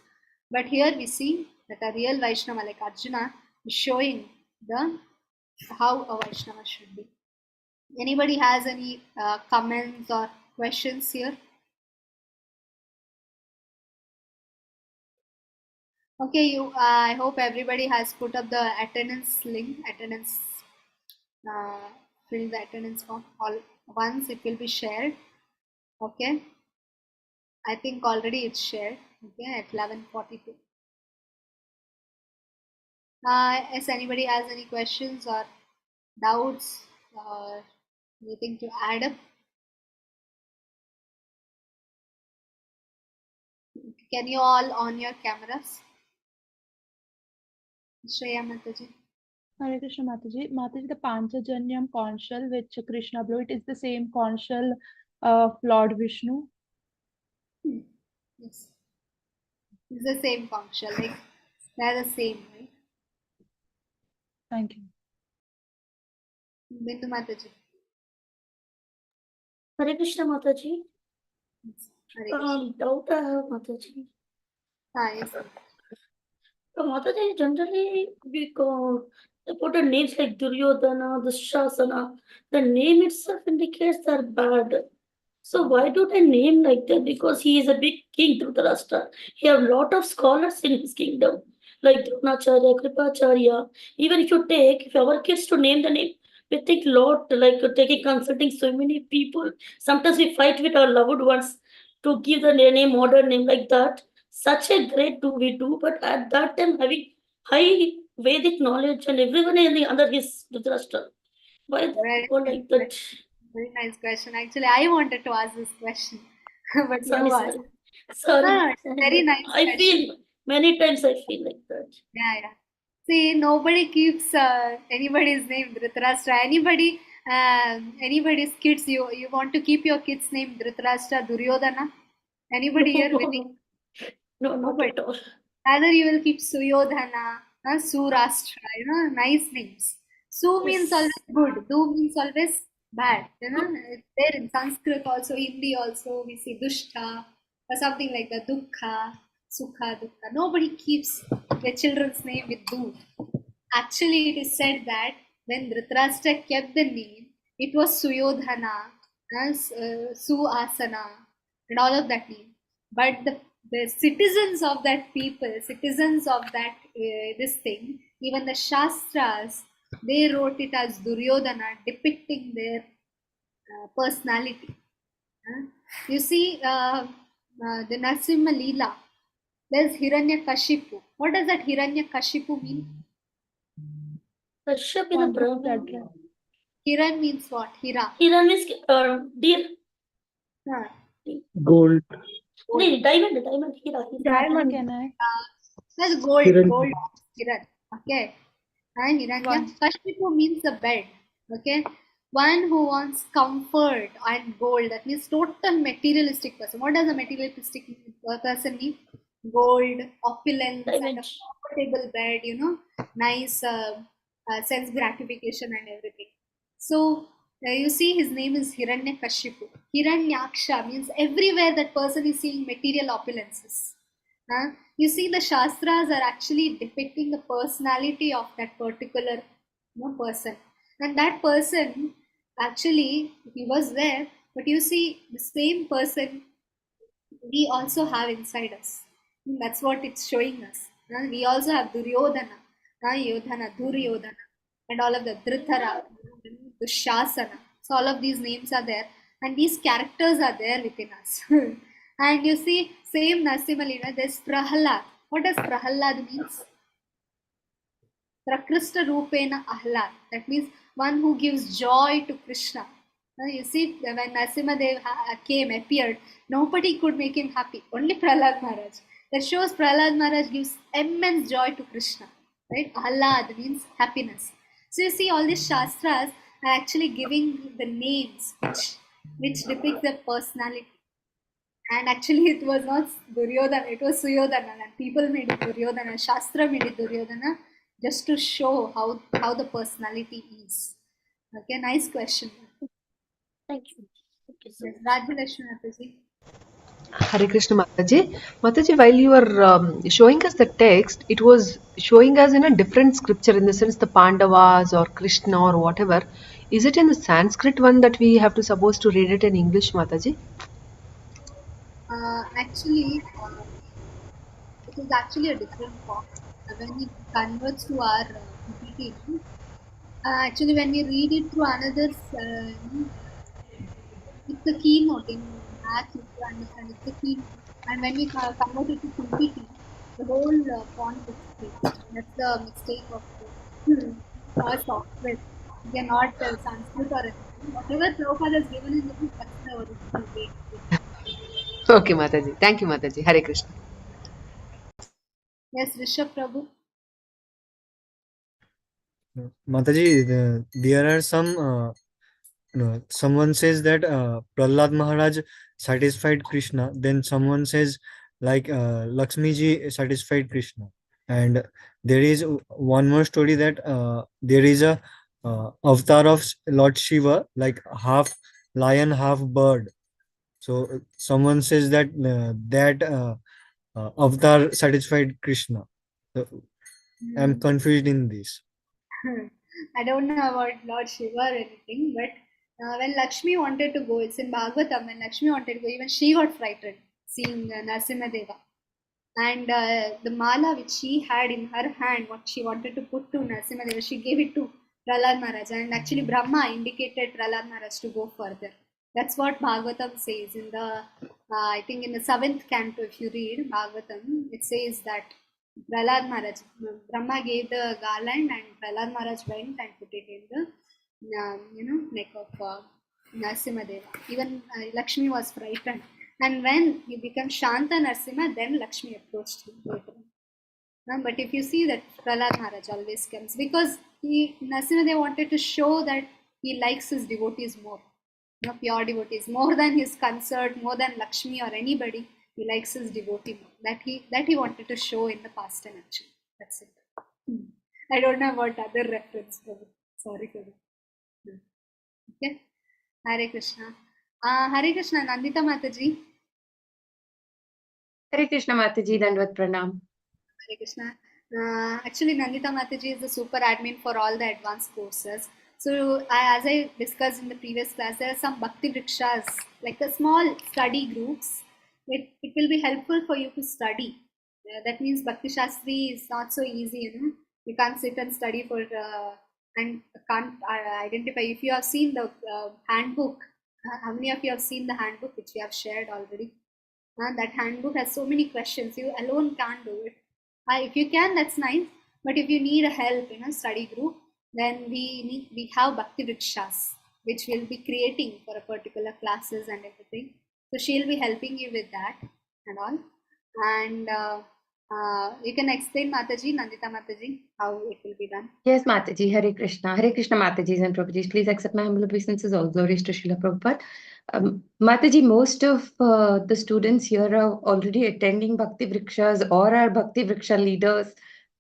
But here we see that a real Vaishnava like Arjuna is showing how a Vaishnava should be. Anybody has any comments or questions here? Okay, I hope everybody has put up the attendance link, fill the attendance form. All once it will be shared. Okay, I think already it's shared. Okay, at 11:42. If anybody has any questions or doubts or anything to add up, can you all on your cameras? Shreya Mataji. Hare Krishna Mataji. Mataji, the Panchajanyam conch shell which Krishna blew, it is the same conch shell of Lord Vishnu. Yes. It's the same function, like they're the same, right? Thank you. Bindu Mataji. Hare Krishna Mataji. Hare Krishna. Doubt I have, Mataji. Yes. So Mataji, generally we put a names like Duryodhana, Dushasana. The name itself indicates they're bad. So why do they name like that? Because he is a big king, Dhritarashtra. He have lot of scholars in his kingdom, like Dronacharya, Kripacharya. Even if our kids to name the name, we think lot, like taking consulting so many people. Sometimes we fight with our loved ones to give the name, modern name like that. Such a great do we do, but at that time having high Vedic knowledge and everyone is under his Dhritarashtra. Why they go like that? Very nice question. Actually, I wanted to ask this question, but Sorry, you asked. sorry. Very nice I question. feel many times I feel like that. Yeah. See, nobody keeps anybody's name Dhritarashtra. Anybody's kids, you want to keep your kids' name Dhritarashtra, Duryodhana? Anybody here willing? No, not at all. Either you will keep Suyodhana, Surashtra, nice names. Su means always good, Du means always bad. It's there in Sanskrit also, Hindi also, we see Dushta or something like that, Dukha, Sukha, Dukha. Nobody keeps their children's name with Du. Actually, it is said that when Dhritarashtra kept the name, it was Suyodhana, Suasana, and all of that name. But the citizens of that people, citizens of that this thing, even the Shastras, they wrote it as Duryodhana, depicting their personality. You see, the Narasimha Leela, there's Hiranyakashipu. What does that Hiranyakashipu mean? Kashyap in a Brahman. Hiran means what? Hira. Hiran means deer. Gold. No, diamond, Hira. Diamond. Can I? That's gold. Hiran. Gold. Hiran. Okay. And Hiranyakashipu means the bed. Okay. One who wants comfort and gold. That means total materialistic person. What does a materialistic person mean? Gold, opulence, and a comfortable bed. Nice sense gratification and everything. So you see his name is Hiranyakashipu. Hiranyaksha means everywhere that person is seeing material opulences. You see the Shastras are actually depicting the personality of that particular person. And that person, actually, he was there, but you see the same person we also have inside us. That's what it's showing us. We also have Duryodhana, Yodhana, Duryodhana, and all of the Dhrithara, Dushasana. So all of these names are there, and these characters are there within us. And you see, same Narasimha, there's Prahalad. What does Prahalad means? Prakrishta Rupena Ahlad. That means one who gives joy to Krishna. You see, when Narasimhadev appeared, nobody could make him happy. Only Prahlad Maharaj. That shows Prahlad Maharaj gives immense joy to Krishna. Right? Ahlad means happiness. So you see, all these Shastras are actually giving the names which depict their personality. And actually, it was not Duryodhana, it was Suyodhana. And people made it Duryodhana, Shastra made it Duryodhana, just to show how the personality is. Okay, nice question. Thank you. Yes, Rajyalakshmi Mataji. Hare Krishna Mataji. Mataji, while you were showing us the text, it was showing us in a different scripture, in the sense the Pandavas or Krishna or whatever. Is it in the Sanskrit one that we have to suppose to read it in English, Mataji? Actually, it is actually a different form. When it converts to our PPT, actually when we read it through another, it's the keynote in math, you have to understand it's the keynote. And when we convert it to PPT, the whole font is changed. That's the mistake of our software. We are not Sanskrit or anything. Whatever Prabhupada has given in the book, that's the original way. Okay, Mataji. Thank you, Mataji. Hare Krishna. Yes, Rishabh Prabhu. Mataji, there are some. Someone says that Prahlad Maharaj satisfied Krishna. Then someone says like Lakshmi ji satisfied Krishna. And there is one more story that there is a avatar of Lord Shiva, like half lion, half bird. So someone says that avatar satisfied Krishna. So I'm confused in this. I don't know about Lord Shiva or anything, but when Lakshmi wanted to go, it's in Bhagavatam, when Lakshmi wanted to go, even she got frightened seeing Narasimha. And the mala which she had in her hand, what she wanted to put to Narasimha, she gave it to Prahlad Maharaj. And actually Brahma indicated Prahlad Maharaj to go further. That's what Bhagavatam says in the, I think in the 7th canto, if you read Bhagavatam, it says that Prahlad Maharaj, Brahma gave the garland and Prahlad Maharaj went and put it in the, neck of Narasimha. Even Lakshmi was frightened. And when he becomes Shanta Narasimha, then Lakshmi approached him later. But if you see that Prahlad Maharaj always comes, because Narasimha wanted to show that he likes his devotees more, pure devotees, more than his consort, more than Lakshmi or anybody. He likes his devotee more. That he wanted to show in the past tense actually. That's it. I don't know about other reference for it. Sorry for that. Okay. Hare Krishna. Hare Krishna, Nandita Mataji. Hare Krishna Mataji, Dandvat Pranam. Hare Krishna. Actually, Nandita Mataji is the super admin for all the advanced courses. So, as I discussed in the previous class, there are some Bhakti Vrikshas, like a small study groups. It will be helpful for you to study. That means Bhakti Shastri is not so easy, You can't sit and study for and can't identify. If you have seen the handbook, how many of you have seen the handbook which we have shared already? That handbook has so many questions. You alone can't do it. If you can, that's nice. But if you need a help in a study group, then we have Bhakti Vrikshas, which we'll be creating for a particular classes and everything. So she'll be helping you with that and all. And you can explain, Mataji, Nandita Mataji, how it will be done. Yes, Mataji, Hare Krishna. Hare Krishna Matajis and Prabhujis. Please accept my humble obeisances. All glories to Srila Prabhupada. Mataji, most of the students here are already attending Bhakti Vrikshas or are Bhakti Vriksha leaders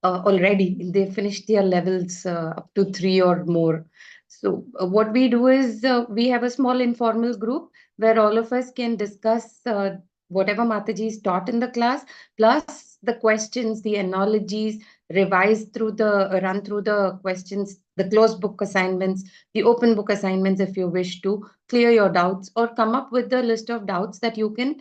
already. They finished their levels up to 3 or more. So what we do is we have a small informal group where all of us can discuss whatever Mataji is taught in the class, plus the questions, the analogies, run through the questions, the closed book assignments, the open book assignments if you wish to clear your doubts or come up with the list of doubts that you can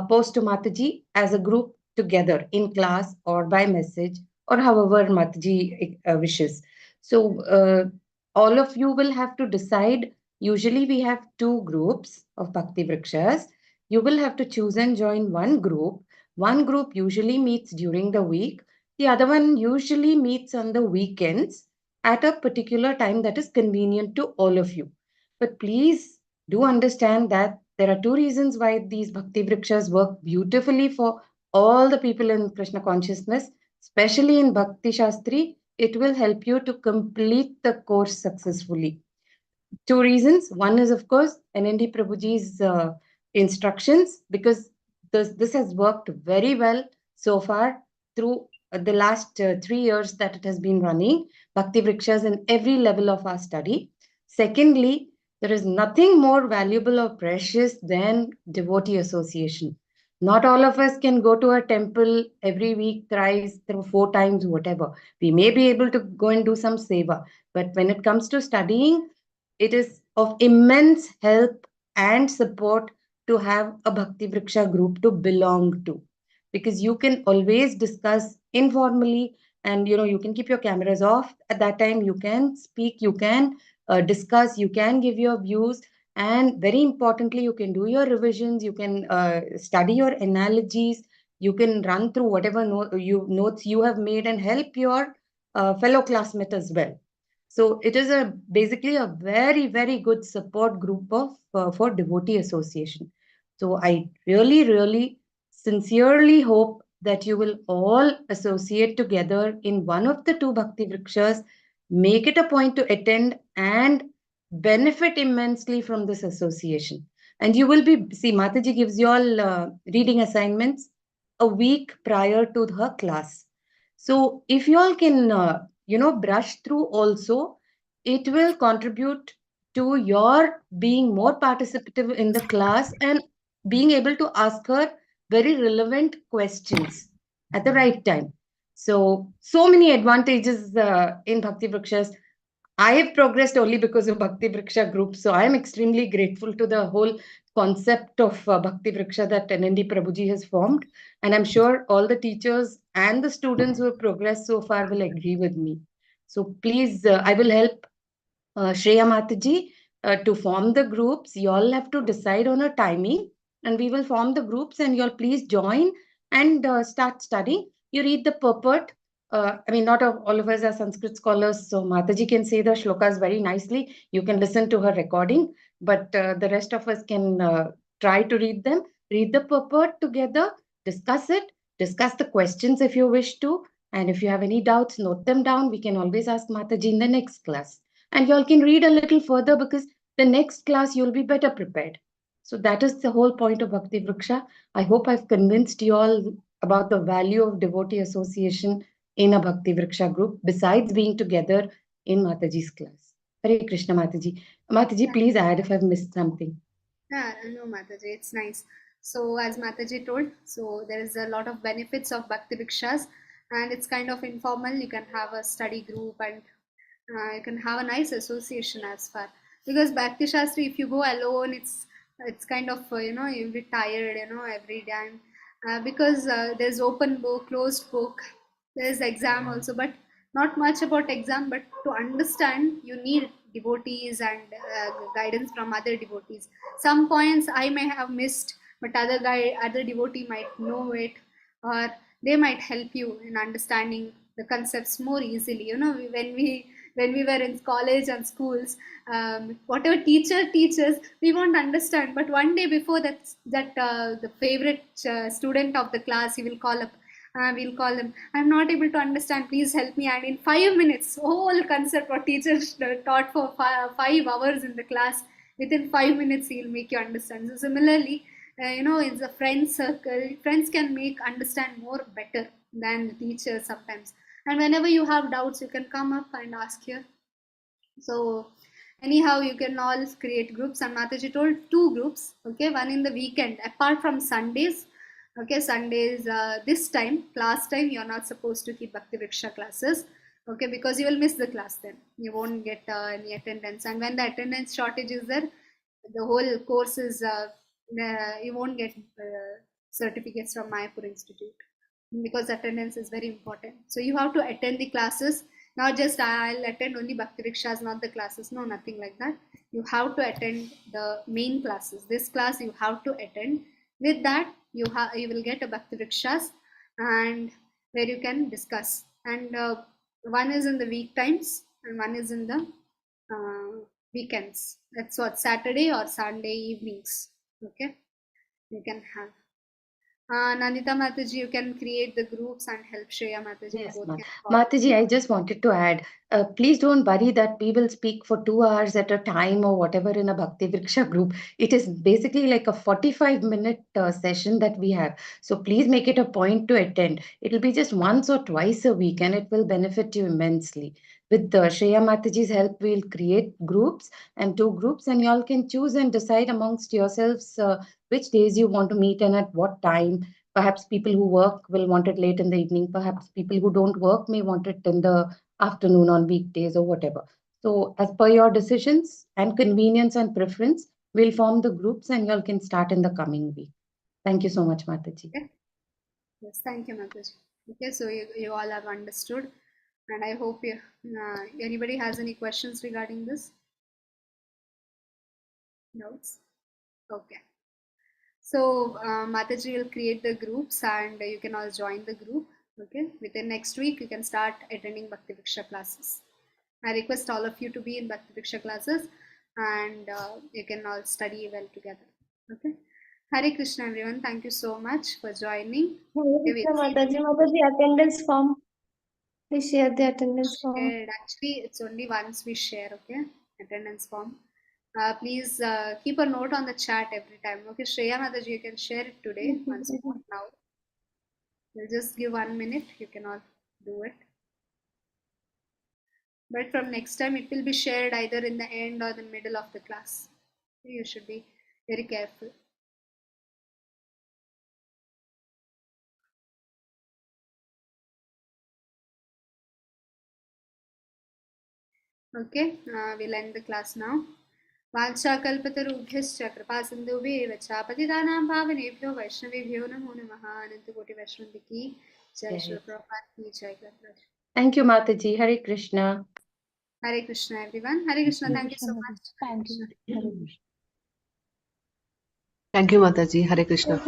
post to Mataji as a group together in class or by message or however Mataji wishes. So all of you will have to decide. Usually we have two groups of Bhakti Vrikshas. You will have to choose and join one group. One group usually meets during the week. The other one usually meets on the weekends at a particular time that is convenient to all of you. But please do understand that there are two reasons why these Bhakti Vrikshas work beautifully for all the people in Krishna consciousness, especially in Bhakti Shastri. It will help you to complete the course successfully. Two reasons. One is, of course, NND Prabhuji's instructions, because this has worked very well so far through the last 3 years that it has been running, Bhakti Vrikshas in every level of our study. Secondly, there is nothing more valuable or precious than devotee association. Not all of us can go to a temple every week, thrice, 4 times, whatever. We may be able to go and do some seva. But when it comes to studying, it is of immense help and support to have a Bhakti Vriksha group to belong to, because you can always discuss informally, and you can keep your cameras off at that time. You can speak, you can discuss, you can give your views, and very importantly, you can do your revisions, you can study your analogies, you can run through whatever notes you have made and help your fellow classmate as well. So it is basically a very, very good support group for devotee association. So I really, really sincerely hope that you will all associate together in one of the two Bhakti Vrikshas, make it a point to attend and benefit immensely from this association. And you will see, Mataji gives you all reading assignments a week prior to her class. So if you all can, brush through also, it will contribute to your being more participative in the class and being able to ask her very relevant questions at the right time. So many advantages in Bhakti Vrikshas. I have progressed only because of Bhakti Vriksha group. So I am extremely grateful to the whole concept of Bhakti Vriksha that NND Prabhuji has formed. And I'm sure all the teachers and the students who have progressed so far will agree with me. So please, I will help Shreya Mataji to form the groups. You all have to decide on a timing and we will form the groups, and you all please join and start studying. You read the purport. Not all of us are Sanskrit scholars, so Mataji can say the shlokas very nicely. You can listen to her recording, but the rest of us can try to read them. Read the purport together, discuss it, discuss the questions if you wish to, and if you have any doubts, note them down. We can always ask Mataji in the next class. And you all can read a little further because the next class you'll be better prepared. So that is the whole point of Bhakti Vriksha. I hope I've convinced you all about the value of devotee association in a Bhakti Vriksha group, besides being together in Mataji's class. Hare Krishna, Mataji. Mataji, please add if I've missed something. Yeah, no, Mataji, it's nice. So as Mataji told, so there is a lot of benefits of Bhakti Vrikshas, and it's kind of informal. You can have a study group and you can have a nice association as far, because Bhakti Shastri, if you go alone, it's kind of you'll be tired every time, because there's open book, closed book, there's exam also, but not much about exam, but to understand you need devotees and guidance from other devotees. Some points I may have missed, but other devotee might know it, or they might help you in understanding the concepts more easily. When we were in college and schools, whatever teacher teaches, we won't understand. But one day before the favorite student of the class, he will call up. We'll call him. I'm not able to understand. Please help me. And in 5 minutes, whole concept what teachers taught for 5 hours in the class, within 5 minutes he'll make you understand. So similarly, it's a friend circle. Friends can make understand more better than the teachers sometimes. And whenever you have doubts, you can come up and ask here. So Anyhow, you can all create groups, and Mataji told 2 groups, okay, one in the weekend, apart from Sundays. Okay, Sundays, this time, class time, you're not supposed to keep Bhakti Vriksha classes, okay, because you will miss the class then. You won't get any attendance. And when the attendance shortage is there, the whole course is, you won't get certificates from Mayapur Institute, because attendance is very important. So you have to attend the classes, not just I'll attend only Bhakti Vrikshas, not the classes. No, nothing like that. You have to attend the main classes. This class you have to attend. With that, you will get a Bhakti Vrikshas, and where you can discuss. And one is in the week times, and one is in the weekends. That's what, Saturday or Sunday evenings. Okay, you can have. Nandita Mataji, you can create the groups and help Shreya Mataji. Yes, Both ma'am. can follow. Mataji, I just wanted to add, please don't worry that we will speak for 2 hours at a time or whatever in a Bhakti Vriksha group. It is basically like a 45-minute session that we have. So please make it a point to attend. It will be just once or twice a week, and it will benefit you immensely. With Shreya Mataji's help, we'll create groups and 2 groups, and y'all can choose and decide amongst yourselves which days you want to meet and at what time. Perhaps people who work will want it late in the evening. Perhaps people who don't work may want it in the afternoon on weekdays or whatever. So as per your decisions and convenience and preference, we'll form the groups and y'all can start in the coming week. Thank you so much, Mataji. Okay. Yes, thank you, Mataji. Okay, so you all have understood, and I hope anybody has any questions regarding this? Notes? Okay. So Mataji will create the groups, and you can all join the group. Okay, within next week you can start attending Bhakti Vriksha classes. I request all of you to be in Bhakti Vriksha classes, and you can all study well together. Okay. Hare Krishna, everyone. Thank you so much for joining. Hare Krishna, Mataji. Mataji, attendance form. Please share the attendance form. Shared. Actually, it's only once we share, okay? Attendance form. Please keep a note on the chat every time. Okay, Shreya Mataji, you can share it today once more now. We'll just give 1 minute. You can all do it. But from next time, it will be shared either in the end or the middle of the class. You should be very careful. Okay, we'll end the class now. वाञ्छाकल्पतरुभ्यश्च कृपासिन्धुभ्येव च पतितानां पावनेभ्यो वैष्णवेभ्यो नमो नमः। अनन्तकोटि वैष्णव की जय। श्री प्रभुपाद की जय। Thank you, Mataji. Hare Krishna. Hare Krishna, everyone. Hare Krishna. Thank you so much. Thank you. Thank you, Mataji. Hare Krishna.